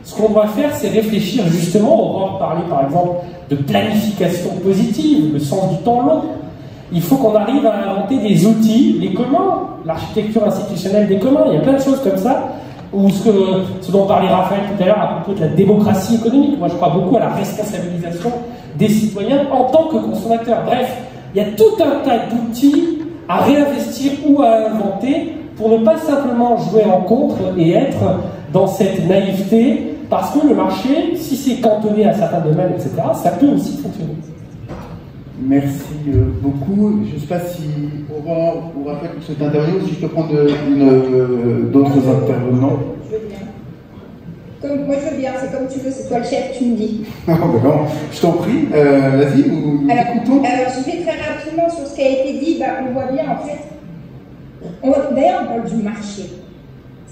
Ce qu'on doit faire, c'est réfléchir justement, Aurore parlait par exemple de planification positive, le sens du temps long. Il faut qu'on arrive à inventer des outils, les communs, l'architecture institutionnelle des communs, il y a plein de choses comme ça, ou ce dont parlait Raphaël tout à l'heure à propos de la démocratie économique. Moi, je crois beaucoup à la responsabilisation des citoyens en tant que consommateurs. Bref, il y a tout un tas d'outils à réinvestir ou à inventer pour ne pas simplement jouer en contre et être dans cette naïveté, parce que le marché, si c'est cantonné à certains domaines, etc., ça peut aussi fonctionner. Merci beaucoup. Je ne sais pas si Aurore ou Raphaël souhaitent intervenir ou si je peux prendre d'autres intervenants. Je veux bien. Moi je veux bien, c'est comme tu veux, c'est toi le chef, tu me dis. D'accord, je t'en prie, vas-y, nous écoutons. Alors je vais très rapidement sur ce qui a été dit, on voit bien en fait, d'ailleurs on parle du marché.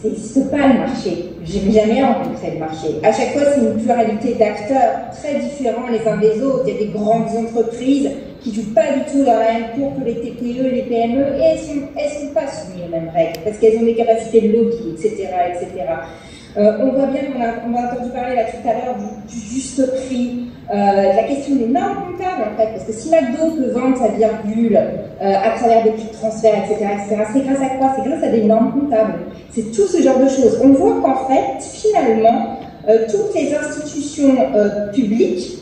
Ça n'existe pas le marché. Je n'ai jamais rencontré le marché. À chaque fois, c'est une pluralité d'acteurs très différents les uns des autres. Il y a des grandes entreprises qui ne jouent pas du tout dans la même cour que les TPE, les PME, et elles ne sont pas soumises aux mêmes règles, parce qu'elles ont des capacités de lobby, etc. etc. On voit bien qu'on a entendu parler là tout à l'heure du juste prix, de la question des normes comptables en fait, parce que si McDo peut vendre sa virgule à travers des prix de transfert, etc., c'est grâce à quoi? C'est grâce à des normes comptables. C'est tout ce genre de choses. On voit qu'en fait, finalement, toutes les institutions publiques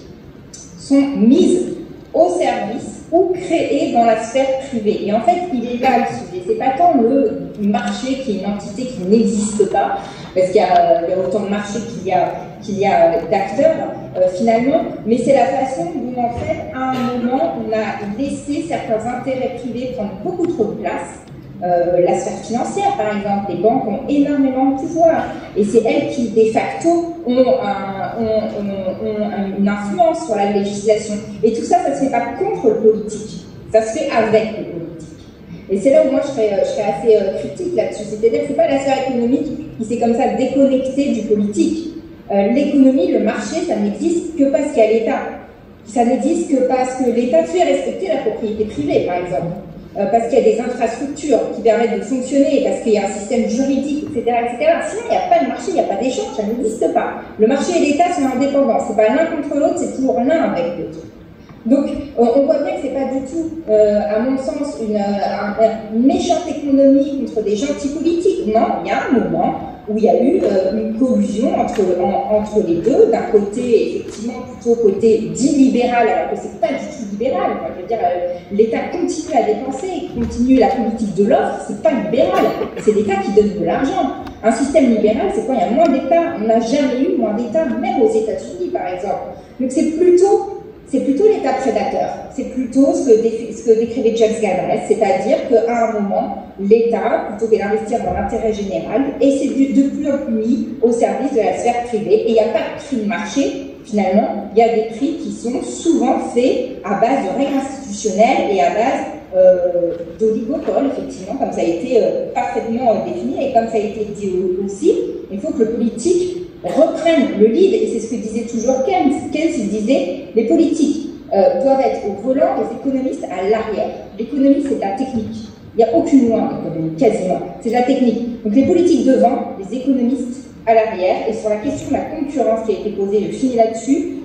sont mises au service ou créées dans la sphère privée. Et en fait, il est là le sujet. C'est pas tant le marché qui est une entité qui n'existe pas, parce qu'il y a autant de marchés qu'il y a d'acteurs finalement, mais c'est la façon dont en fait, à un moment, on a laissé certains intérêts privés prendre beaucoup trop de place. La sphère financière, par exemple, les banques ont énormément de pouvoir, et c'est elles qui, de facto, ont une influence sur la législation. Et tout ça, ça ne se fait pas contre le politique, ça se fait avec le politique. Et c'est là où moi je serais assez critique là-dessus, c'est-à-dire que ce n'est pas la sphère économique qui s'est comme ça déconnectée du politique. L'économie, le marché, ça n'existe que parce qu'il y a l'État. Ça n'existe que parce que l'État fait respecter la propriété privée, par exemple. Parce qu'il y a des infrastructures qui permettent de fonctionner, parce qu'il y a un système juridique, etc., etc. Sinon, il n'y a pas de marché, il n'y a pas d'échange, ça n'existe pas. Le marché et l'État sont indépendants, c'est pas l'un contre l'autre, c'est toujours l'un avec l'autre. Donc, on voit bien que c'est pas du tout, à mon sens, une méchante économie contre des gentils politiques. Non, il y a un moment où il y a eu une collusion entre les deux. D'un côté, effectivement, plutôt côté dit libéral, alors que c'est pas du tout libéral. Enfin, je veux dire, l'État continue à dépenser, continue la politique de l'offre, c'est pas libéral. C'est l'État qui donne de l'argent. Un système libéral, c'est quand il y a moins d'États. On n'a jamais eu moins d'États, même aux États-Unis, par exemple. Donc c'est plutôt l'État prédateur. C'est plutôt ce que décrivait James Galbraith, c'est-à-dire qu'à un moment, l'État, plutôt que d'investir dans l'intérêt général, essaie de plus en plus mis au service de la sphère privée. Et il n'y a pas de prix de marché. Finalement, il y a des prix qui sont souvent faits à base de règles institutionnelles et à base d'oligopoles, effectivement, comme ça a été parfaitement défini et comme ça a été dit aussi. Il faut que le politique reprenne le lead, et c'est ce que disait toujours Keynes. Keynes, il disait, les politiques doivent être au volant, les économistes à l'arrière. L'économie, c'est de la technique. Il n'y a aucune loi en économie, quasiment. C'est de la technique. Donc les politiques devant, les économistes à l'arrière. Et sur la question de la concurrence qui a été posée, je finis là-dessus,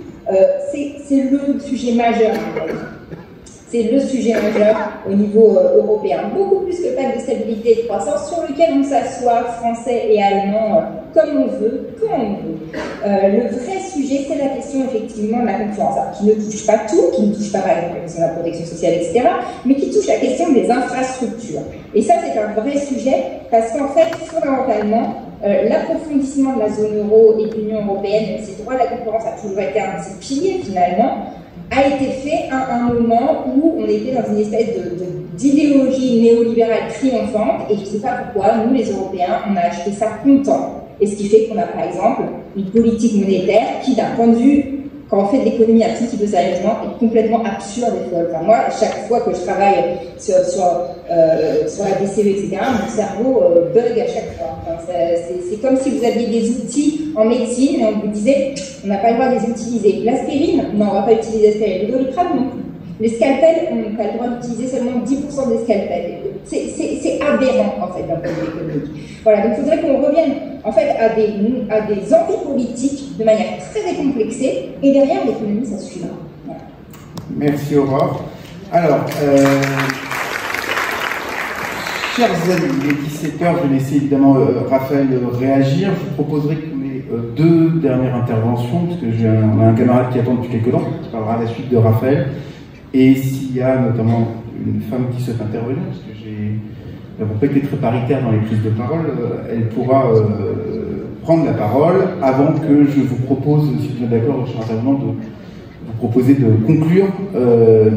c'est le sujet majeur. C'est le sujet majeur au niveau européen. Beaucoup plus que le pacte de stabilité et de croissance, sur lequel on s'assoit, français et allemands, comme on veut, quand on veut. Le vrai sujet, c'est la question effectivement de la concurrence, alors, qui ne touche pas tout, qui ne touche pas par exemple la question de la protection sociale, etc., mais qui touche la question des infrastructures. Et ça, c'est un vrai sujet, parce qu'en fait, fondamentalement, l'approfondissement de la zone euro et de l'Union européenne, même si le droit de la concurrence a toujours été un de ses piliers finalement, a été fait à un moment où on était dans une espèce d'idéologie néolibérale triomphante, et je ne sais pas pourquoi, nous les Européens, on a acheté ça content. Et ce qui fait qu'on a par exemple une politique monétaire qui, d'un point de vue, quand on fait de l'économie un petit peu sérieusement, est complètement absurde et folle. Enfin, moi, chaque fois que je travaille sur la BCE, etc., mon cerveau bug à chaque fois. Enfin, c'est comme si vous aviez des outils en médecine et on vous disait on n'a pas le droit de les utiliser. L'aspirine, non, on ne va pas utiliser l'aspirine. Le Doliprane non plus. Les scalpels, on n'a pas le droit d'utiliser seulement 10% des scalpels. C'est aberrant, en fait, d'un point de vue économique. Voilà, donc il faudrait qu'on revienne, en fait, à des envies politiques de manière très décomplexée, et derrière, l'économie, ça suivra. Voilà. Merci, Aurore. Alors, chers amis, il est 17h, je vais laisser évidemment Raphaël réagir. Je vous proposerai qu'on ait deux dernières interventions, parce que on a un camarade qui attend depuis quelques temps, qui parlera à la suite de Raphaël. Et s'il y a notamment une femme qui souhaite intervenir, parce que nous n'avons pas été très paritaire dans les prises de parole, elle pourra prendre la parole avant que je vous propose, si vous êtes d'accord, cher intervenant, de vous proposer de conclure,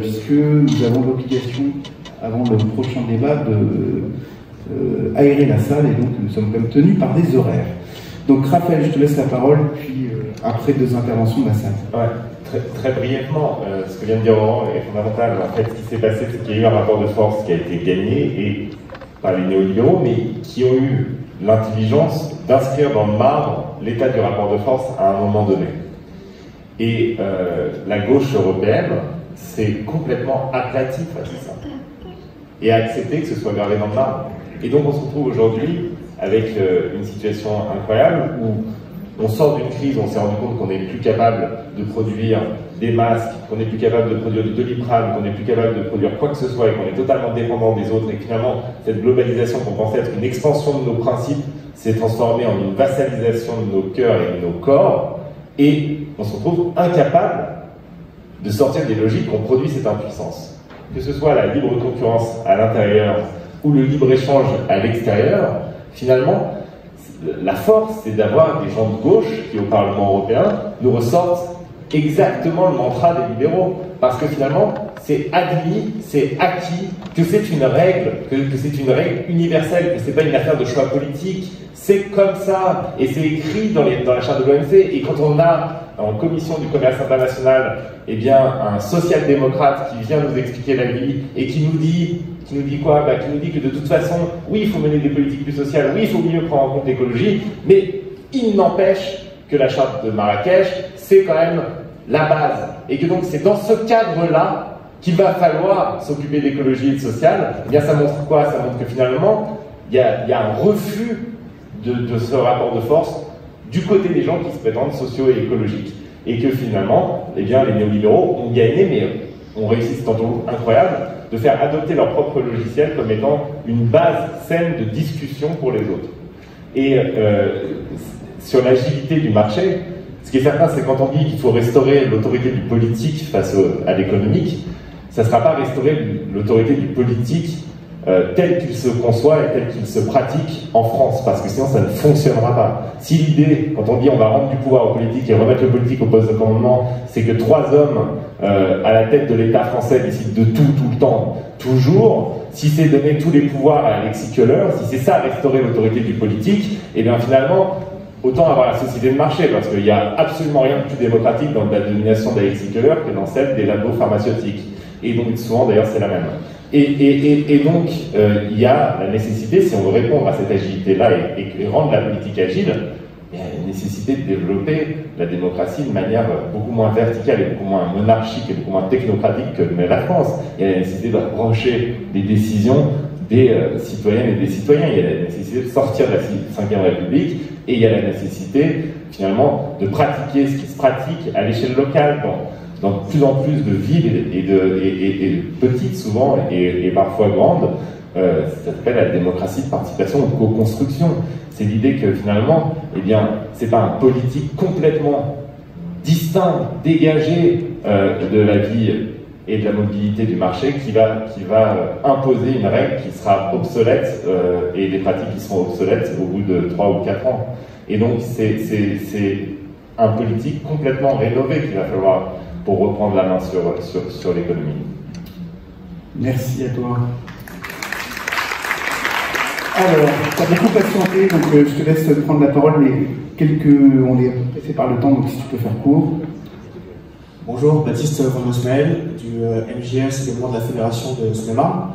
puisque nous avons l'obligation, avant le prochain débat, de aérer la salle, et donc nous sommes comme tenus par des horaires. Donc Raphaël, je te laisse la parole, puis après deux interventions de la salle. Ouais. Très brièvement, ce que vient de dire Laurent est fondamental. En fait, ce qui s'est passé, c'est qu'il y a eu un rapport de force qui a été gagné, et par les néolibéraux, mais qui ont eu l'intelligence d'inscrire dans le marbre l'état du rapport de force à un moment donné. Et la gauche européenne s'est complètement aplatie face à ça, et a accepté que ce soit gravé dans le marbre. Et donc on se retrouve aujourd'hui avec une situation incroyable où on sort d'une crise, on s'est rendu compte qu'on n'est plus capable de produire des masques, qu'on n'est plus capable de produire du Doliprane, qu'on n'est plus capable de produire quoi que ce soit, et qu'on est totalement dépendant des autres, et que finalement, cette globalisation qu'on pensait être une expansion de nos principes s'est transformée en une vassalisation de nos cœurs et de nos corps, et on se retrouve incapable de sortir des logiques qu'on produit cette impuissance. Que ce soit la libre concurrence à l'intérieur ou le libre-échange à l'extérieur, finalement, la force, c'est d'avoir des gens de gauche qui, au Parlement européen, nous ressortent exactement le mantra des libéraux. Parce que finalement, c'est admis, c'est acquis, que c'est une règle, que c'est une règle universelle, que c'est pas une affaire de choix politique. C'est comme ça, et c'est écrit dans la charte de l'OMC. Et quand on a en commission du commerce international, eh bien, un social-démocrate qui vient nous expliquer la vie et qui nous dit quoi? Qui nous dit que de toute façon, oui, il faut mener des politiques plus sociales, oui, il faut mieux prendre en compte l'écologie, mais il n'empêche que la charte de Marrakech, c'est quand même la base. Et que donc c'est dans ce cadre-là qu'il va falloir s'occuper d'écologie et de social. Eh bien, ça montre quoi? Ça montre que finalement, il y a un refus de ce rapport de force du côté des gens qui se prétendent sociaux et écologiques. Et que finalement, eh bien, les néolibéraux ont gagné, mais ont réussi cet entourloupe incroyable de faire adopter leur propre logiciel comme étant une base saine de discussion pour les autres. Et sur l'agilité du marché, ce qui est certain, c'est quand on dit qu'il faut restaurer l'autorité du politique face à l'économique, ça ne sera pas restaurer l'autorité du politique tel qu'il se conçoit et tel qu'il se pratique en France, parce que sinon ça ne fonctionnera pas. Si l'idée, quand on dit on va rendre du pouvoir aux politiques et remettre le politique au poste de commandement, c'est que 3 hommes à la tête de l'État français décident de tout, tout le temps, toujours, si c'est donner tous les pouvoirs à Alexis Keller, si c'est ça restaurer l'autorité du politique, et bien finalement, autant avoir la société de marché, parce qu'il n'y a absolument rien de plus démocratique dans la domination d'Alexis Keller que dans celle des labos pharmaceutiques. Et donc souvent d'ailleurs c'est la même. Et donc il y a la nécessité, si on veut répondre à cette agilité-là et rendre la politique agile, il y a la nécessité de développer la démocratie de manière beaucoup moins verticale et beaucoup moins monarchique et beaucoup moins technocratique que le la France. Il y a la nécessité de rapprocher les décisions des citoyennes et des citoyens. Il y a la nécessité de sortir de la Ve République et il y a la nécessité finalement de pratiquer ce qui se pratique à l'échelle locale dans de plus en plus de villes et petites souvent et parfois grandes. Ça s'appelle la démocratie de participation ou de co-construction. C'est l'idée que finalement, eh bien, c'est pas un politique complètement distinct, dégagé de la vie et de la mobilité du marché qui va imposer une règle qui sera obsolète et des pratiques qui seront obsolètes au bout de 3 ou 4 ans. Et donc c'est un politique complètement rénové qu'il va falloir pour reprendre la main sur l'économie. Merci à toi. Alors, tu as beaucoup patienté, donc je te laisse prendre la parole, mais on est pressé par le temps, donc si tu peux faire court. Bonjour, Baptiste Van Osmel du MJS et des membres de la Fédération de Saône-et-Marne.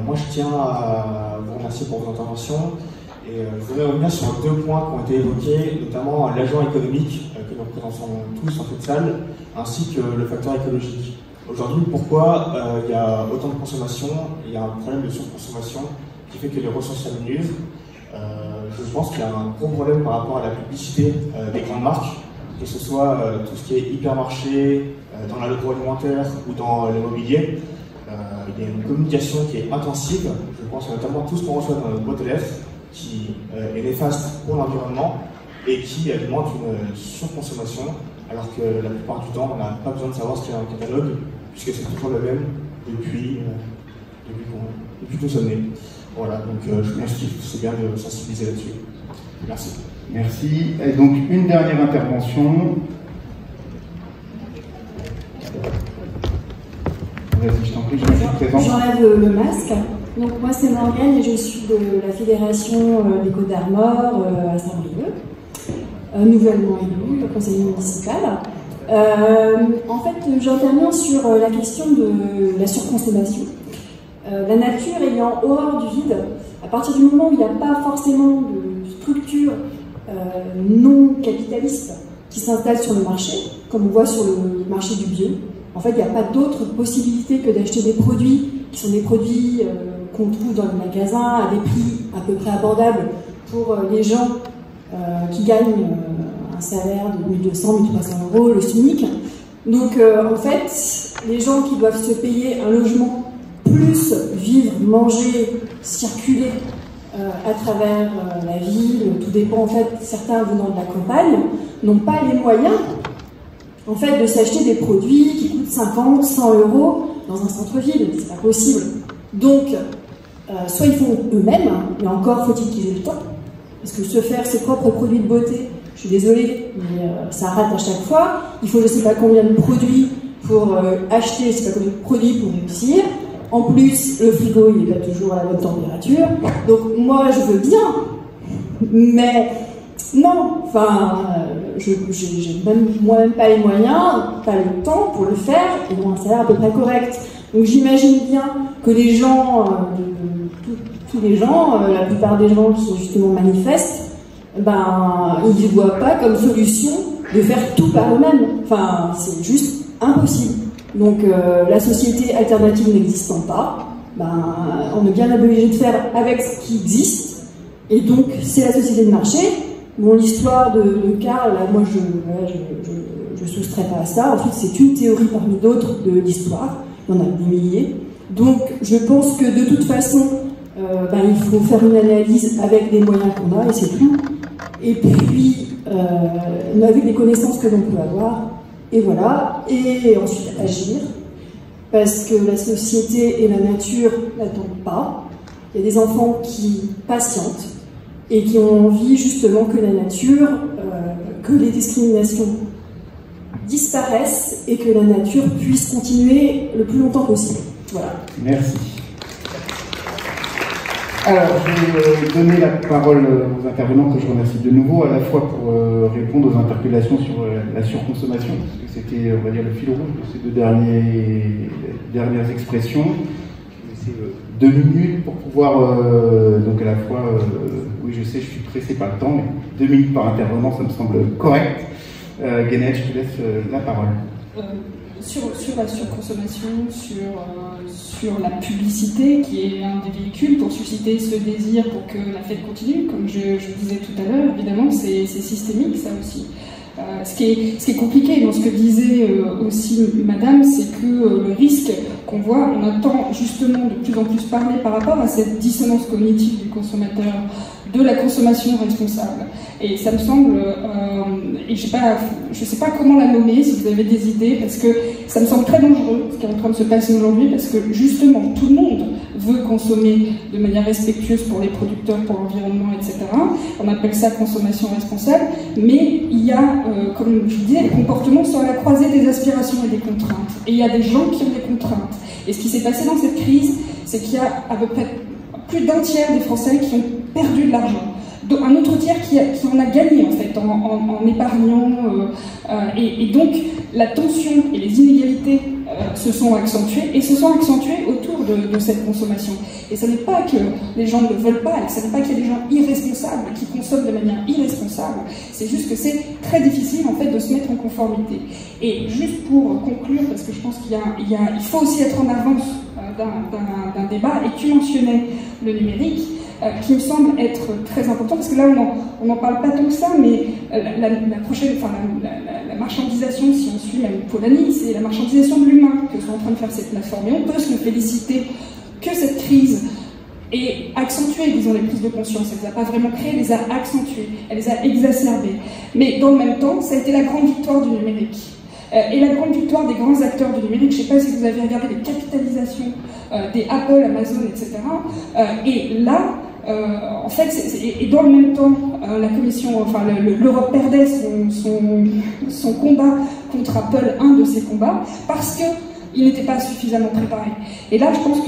Moi, je tiens à vous remercier pour vos interventions et je voudrais revenir sur 2 points qui ont été évoqués, notamment l'agent économique que nous représentons tous en toute salle, ainsi que le facteur écologique. Aujourd'hui, pourquoi il y a autant de consommation? Il y a un problème de surconsommation qui fait que les ressources s'amenuisent. Je pense qu'il y a un gros problème par rapport à la publicité des grandes marques, que ce soit tout ce qui est hypermarché, dans l'agroalimentaire ou dans l'immobilier. Il y a une communication qui est intensive. Je pense notamment tout ce qu'on reçoit dans notre boîte aux lettres, qui est néfaste pour l'environnement et qui alimente une surconsommation, alors que la plupart du temps, on n'a pas besoin de savoir ce qu'il y a dans le catalogue, puisque c'est toujours le même depuis que nous sommes nés. Voilà, donc je pense que c'est bien de sensibiliser là-dessus. Merci. Merci. Et donc, une dernière intervention. Vas-y, je t'en prie, je me suis présent. J'enlève le masque. Donc, moi, c'est Morgane et je suis de la Fédération des Côtes d'Armor à Saint-Brieuc, nouvellement élue, conseiller municipal. En fait, j'interviens sur la question de la surconsommation. La nature ayant horreur du vide, à partir du moment où il n'y a pas forcément de structure non capitaliste qui s'installe sur le marché, comme on voit sur le marché du bio, en fait, il n'y a pas d'autre possibilité que d'acheter des produits qui sont des produits qu'on trouve dans les magasins à des prix à peu près abordables pour les gens qui gagnent un salaire de 1200, 1300 euros, le SMIC. Donc, en fait, les gens qui doivent se payer un logement plus vivre, manger, circuler à travers la ville, tout dépend en fait, certains venant de la campagne, n'ont pas les moyens en fait de s'acheter des produits qui coûtent 50, 100 euros dans un centre-ville, c'est pas possible. Donc, soit ils font eux-mêmes, mais encore faut-il qu'ils aient le temps, parce que se faire ses propres produits de beauté, je suis désolée, mais ça rate à chaque fois, il faut je sais pas combien de produits pour acheter, je sais pas combien de produits pour réussir. En plus, le frigo, il n'est pas toujours à la bonne température. Donc, moi, je veux bien. Mais, non. Enfin, j'ai moi-même pas les moyens, pas le temps pour le faire, et ont un salaire à peu près correct. Donc, j'imagine bien que les gens, tous les gens, la plupart des gens qui justement manifestent, ben, ils ne voient pas comme solution de faire tout par eux-mêmes. Enfin, c'est juste impossible. Donc la société alternative n'existant pas, ben, on est bien obligé de faire avec ce qui existe, et donc c'est la société de marché. Bon, l'histoire de Karl, là, moi je soustrais pas à ça. Ensuite, c'est une théorie parmi d'autres de l'histoire, il y en a des milliers. Donc je pense que de toute façon, ben, il faut faire une analyse avec les moyens qu'on a, et c'est tout. Et puis, avec les connaissances que l'on peut avoir. Et voilà, et ensuite agir. parce que la société et la nature n'attendent pas. Il y a des enfants qui patientent et qui ont envie justement que la nature, que les discriminations disparaissent et que la nature puisse continuer le plus longtemps possible. Voilà. Merci. Alors, je vais donner la parole aux intervenants que je remercie de nouveau, à la fois pour répondre aux interpellations sur la surconsommation, parce que c'était, on va dire, le fil rouge de ces deux dernières expressions. Je vais laisser 2 minutes pour pouvoir, donc à la fois, oui je sais, je suis pressé par le temps, mais 2 minutes par intervenant, ça me semble correct. Guénette, je te laisse la parole. Sur la surconsommation, sur la publicité, qui est un des véhicules pour susciter ce désir pour que la fête continue, comme je disais tout à l'heure, évidemment, c'est systémique, ça aussi. Ce qui est compliqué dans ce que disait aussi Madame, c'est que le risque qu'on voit, on entend justement de plus en plus parler par rapport à cette dissonance cognitive du consommateur, de la consommation responsable. Et ça me semble, et je sais pas comment la nommer, si vous avez des idées, parce que ça me semble très dangereux ce qui est en train de se passer aujourd'hui, parce que justement tout le monde veut consommer de manière respectueuse pour les producteurs, pour l'environnement, etc. On appelle ça consommation responsable, mais il y a, comme je vous disais, des comportements sur la croisée des aspirations et des contraintes. Et il y a des gens qui ont des contraintes. Et ce qui s'est passé dans cette crise, c'est qu'il y a à peu près plus d'un tiers des Français qui ont perdu de l'argent. Un autre tiers qui en a gagné en fait en épargnant et donc la tension et les inégalités se sont accentuées autour de cette consommation. Et ce n'est pas que les gens ne veulent pas, et ce n'est pas qu'il y a des gens irresponsables qui consomment de manière irresponsable, c'est juste que c'est très difficile en fait de se mettre en conformité. Et juste pour conclure, parce que je pense qu'il faut aussi être en avance d'un débat, et tu mentionnais le numérique, qui me semble être très important, parce que là on n'en parle pas tant que ça, mais la prochaine, enfin la marchandisation, si on suit même Polanyi, c'est la marchandisation de l'humain que sont en train de faire cette plateforme. Et on peut se féliciter que cette crise ait accentué, disons, les prises de conscience. Elle ne les a pas vraiment créées, elle les a accentuées, elle les a exacerbées. Mais dans le même temps, ça a été la grande victoire du numérique. Et la grande victoire des grands acteurs du numérique, je ne sais pas si vous avez regardé les capitalisations des Apple, Amazon, etc. Et là, en fait, et dans le même temps, la Commission, enfin l'Europe perdait son combat contre Apple, un de ses combats, parce qu'il n'était pas suffisamment préparé. Et là, je pense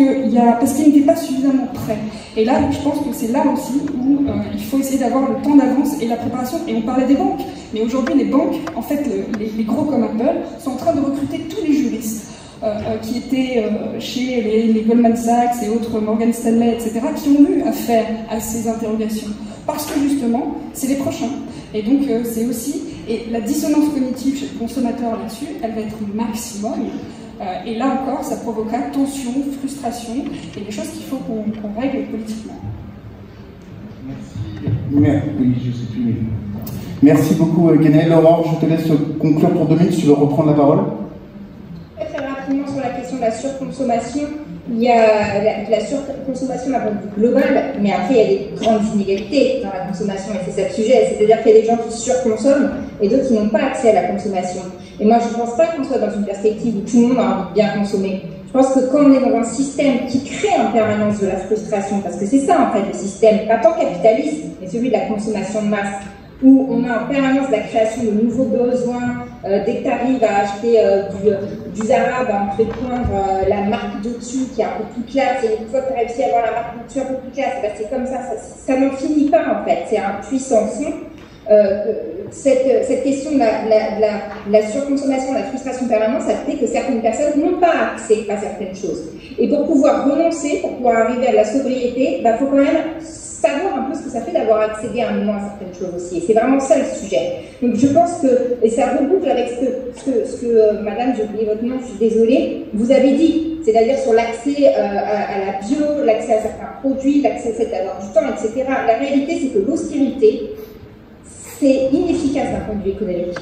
parce qu'il n'était pas suffisamment prêt. Et là, je pense que c'est là aussi où il faut essayer d'avoir le temps d'avance et la préparation. Et on parlait des banques, mais aujourd'hui, les banques, en fait, les gros comme Apple, sont en train de recruter tous les juristes qui étaient chez les Goldman Sachs et autres, Morgan Stanley, etc., qui ont eu affaire à ces interrogations. Parce que justement, c'est les prochains. Et donc, c'est aussi... Et la dissonance cognitive chez le consommateur là-dessus, elle va être maximum. Et là encore, ça provoquera tension, frustration, et des choses qu'il faut qu'on règle politiquement. Merci. Oui, je sais plus. Merci beaucoup, Guénette. Aurore, je te laisse conclure pour 2 minutes. Tu veux reprendre la parole? Très rapidement sur la question de la surconsommation. Il y a la surconsommation d'un point de vue global, mais après il y a des grandes inégalités dans la consommation, et c'est ça le sujet. C'est-à-dire qu'il y a des gens qui surconsomment et d'autres qui n'ont pas accès à la consommation. Et moi, je ne pense pas qu'on soit dans une perspective où tout le monde a envie de bien consommer. Je pense que quand on est dans un système qui crée en permanence de la frustration, parce que c'est ça en fait le système, pas tant capitaliste, mais celui de la consommation de masse, où on a en permanence la création de nouveaux besoins. Dès que tu arrives à acheter du Zara, on te fait poindre la marque d'au-dessus qui est un peu plus classe, et une fois que tu as réussi à avoir la marque d'au-dessus un peu plus classe, c'est comme ça n'en finit pas en fait, c'est un puissant fond. Cette question de la surconsommation, de la frustration permanente, ça fait que certaines personnes n'ont pas accès à certaines choses. Et pour pouvoir renoncer, pour pouvoir arriver à la sobriété, il faut quand même savoir un peu ce que ça fait d'avoir accédé à un moment à certaines choses aussi. Et c'est vraiment ça le sujet. Donc je pense que, et ça reboucle avec ce que madame, j'ai oublié votre nom, je suis désolée, vous avez dit, c'est-à-dire sur l'accès à la bio, l'accès à certains produits, l'accès au fait d'avoir du temps, etc. La réalité, c'est que l'austérité, c'est inefficace d'un point de vue économique.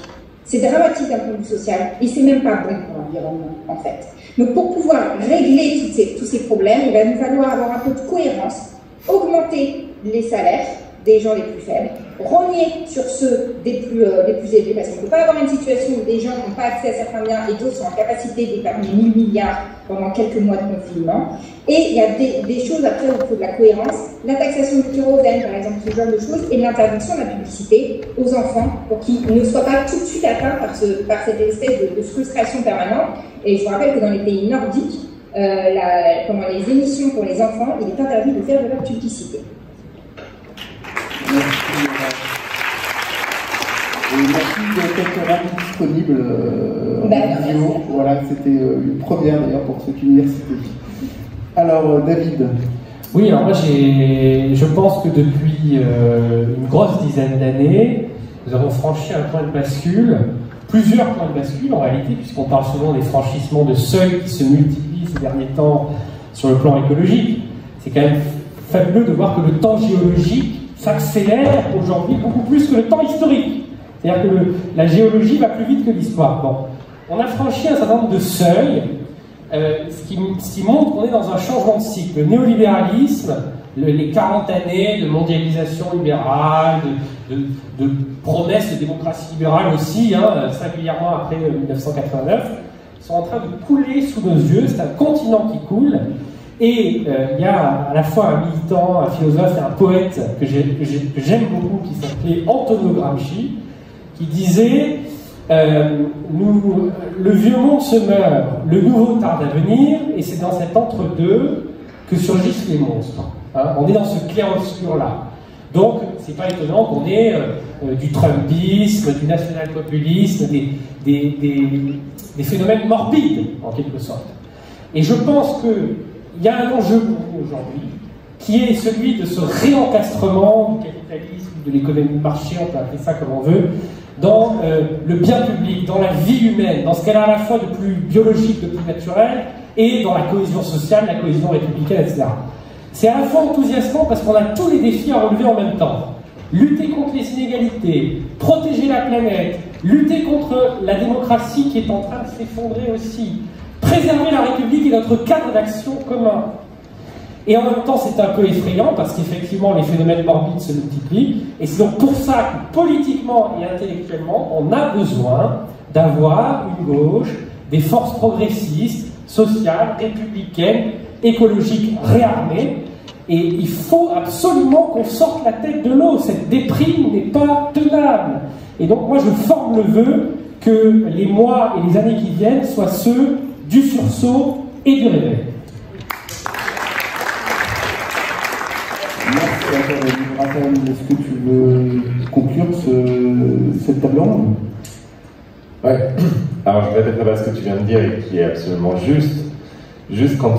C'est dramatique d'un point de vue social, et c'est même pas bon pour l'environnement, en fait. Donc pour pouvoir régler tous ces problèmes, il va nous falloir avoir un peu de cohérence, augmenter les salaires, des gens les plus faibles, rogner sur ceux des plus élevés, parce qu'on ne peut pas avoir une situation où des gens n'ont pas accès à certains biens et d'autres sont en capacité d'épargner 1000 milliards pendant quelques mois de confinement. Et il y a des choses après où il faut de la cohérence, la taxation du kérosène par exemple, ce genre de choses, et l'interdiction de la publicité aux enfants pour qu'ils ne soient pas tout de suite atteints par cette espèce de frustration permanente. Et je vous rappelle que dans les pays nordiques, pendant les émissions pour les enfants, il est interdit de faire de la publicité. Merci. Et merci d'être rendu disponible en vidéo. Voilà, c'était une première d'ailleurs pour cette université. Alors, David. Oui, alors moi je pense que depuis une grosse dizaine d'années, nous avons franchi un point de bascule, plusieurs points de bascule en réalité, puisqu'on parle souvent des franchissements de seuils qui se multiplient ces derniers temps sur le plan écologique. C'est quand même fabuleux de voir que le temps géologique s'accélère aujourd'hui beaucoup plus que le temps historique. C'est-à-dire que la géologie va plus vite que l'histoire. Bon, on a franchi un certain nombre de seuils, ce qui montre qu'on est dans un changement de cycle. Le néolibéralisme, les 40 années de mondialisation libérale, de promesses de démocratie libérale aussi, singulièrement après 1989, sont en train de couler sous nos yeux. C'est un continent qui coule. Et il y a à la fois un militant, un philosophe et un poète que j'aime beaucoup, qui s'appelait Antonio Gramsci, qui disait le vieux monde se meurt, le nouveau tarde à venir, et c'est dans cet entre-deux que surgissent les monstres. On est dans ce clair-obscur-là. Donc, c'est pas étonnant qu'on ait du trumpisme, du national-populisme, des phénomènes morbides, en quelque sorte. Et je pense qu'il y a un enjeu pour nous aujourd'hui, qui est celui de ce réencastrement du capitalisme, de l'économie de marché, on peut appeler ça comme on veut, dans le bien public, dans la vie humaine, dans ce qu'elle a à la fois de plus biologique, de plus naturel, et dans la cohésion sociale, la cohésion républicaine, etc. C'est à la fois enthousiasmant parce qu'on a tous les défis à relever en même temps. Lutter contre les inégalités, protéger la planète, lutter contre la démocratie qui est en train de s'effondrer aussi, préserver la République et notre cadre d'action commun. Et en même temps, c'est un peu effrayant parce qu'effectivement, les phénomènes morbides se multiplient. Et c'est donc pour ça que, politiquement et intellectuellement, on a besoin d'avoir une gauche, des forces progressistes, sociales, républicaines, écologiques réarmées. Et il faut absolument qu'on sorte la tête de l'eau. Cette déprime n'est pas tenable. Et donc, moi, je forme le vœu que les mois et les années qui viennent soient ceux du sursaut et du réveil. Merci à toi, Raphaël. Est-ce que tu veux conclure cette table ronde? Ouais. Alors, je répéterai pas ce que tu viens de dire et qui est absolument juste. Juste quand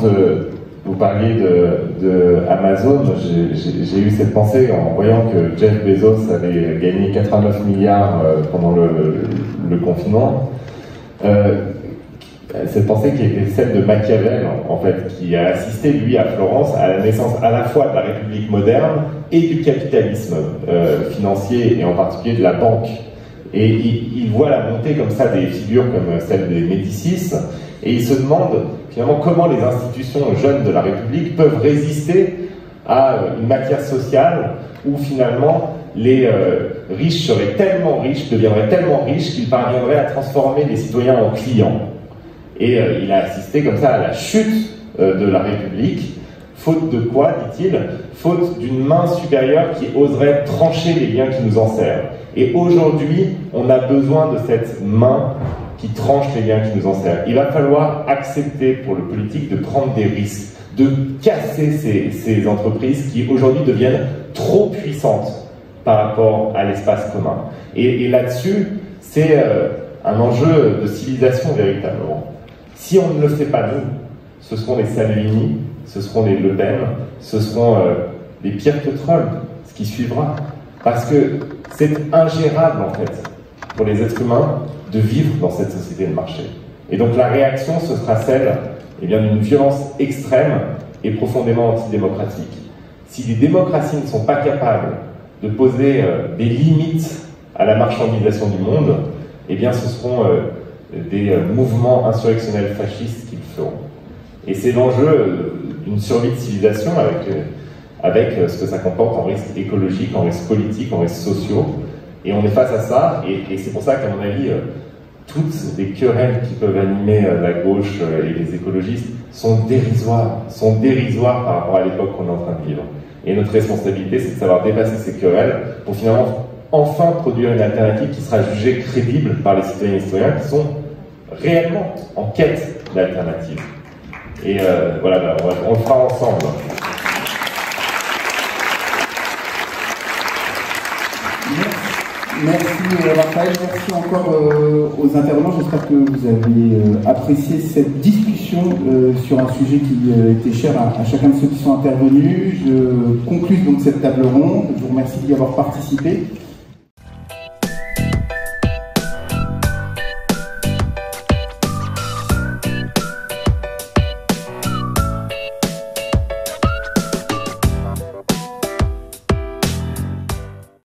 vous parliez de Amazon, j'ai eu cette pensée en voyant que Jeff Bezos avait gagné 89 milliards pendant le confinement. Cette pensée qui était celle de Machiavel, en fait, qui a assisté, lui, à Florence, à la naissance à la fois de la République moderne et du capitalisme financier, et en particulier de la banque. Et il voit la montée comme ça des figures comme celle des Médicis, et il se demande finalement comment les institutions jeunes de la République peuvent résister à une matière sociale où finalement les riches seraient tellement riches, deviendraient tellement riches qu'ils parviendraient à transformer les citoyens en clients. Et il a assisté comme ça à la chute de la République, faute de quoi, dit-il? Faute d'une main supérieure qui oserait trancher les liens qui nous enserrent. Et aujourd'hui, on a besoin de cette main qui tranche les liens qui nous enserrent. Il va falloir accepter pour le politique de prendre des risques, de casser ces entreprises qui aujourd'hui deviennent trop puissantes par rapport à l'espace commun. Et là-dessus, c'est un enjeu de civilisation véritablement. Si on ne le fait pas nous, ce seront les Salvini, ce seront les Le Pen, ce seront les pires que Trump, ce qui suivra. Parce que c'est ingérable en fait pour les êtres humains de vivre dans cette société de marché. Et donc la réaction, ce sera celle d'une violence extrême et profondément antidémocratique. Si les démocraties ne sont pas capables de poser des limites à la marchandisation du monde, eh bien ce seront des mouvements insurrectionnels fascistes qui le feront. Et c'est l'enjeu d'une survie de civilisation avec ce que ça comporte en risques écologiques, en risques politiques, en risques sociaux. Et on est face à ça, et c'est pour ça qu'à mon avis, toutes les querelles qui peuvent animer la gauche et les écologistes sont dérisoires par rapport à l'époque qu'on est en train de vivre. Et notre responsabilité, c'est de savoir dépasser ces querelles pour finalement enfin produire une alternative qui sera jugée crédible par les citoyens et les citoyens qui sont réellement en quête d'alternatives. Et voilà, on le fera ensemble. Merci Raphaël, merci encore aux intervenants. J'espère que vous avez apprécié cette discussion sur un sujet qui était cher à chacun de ceux qui sont intervenus. Je conclus donc cette table ronde. Je vous remercie d'y avoir participé.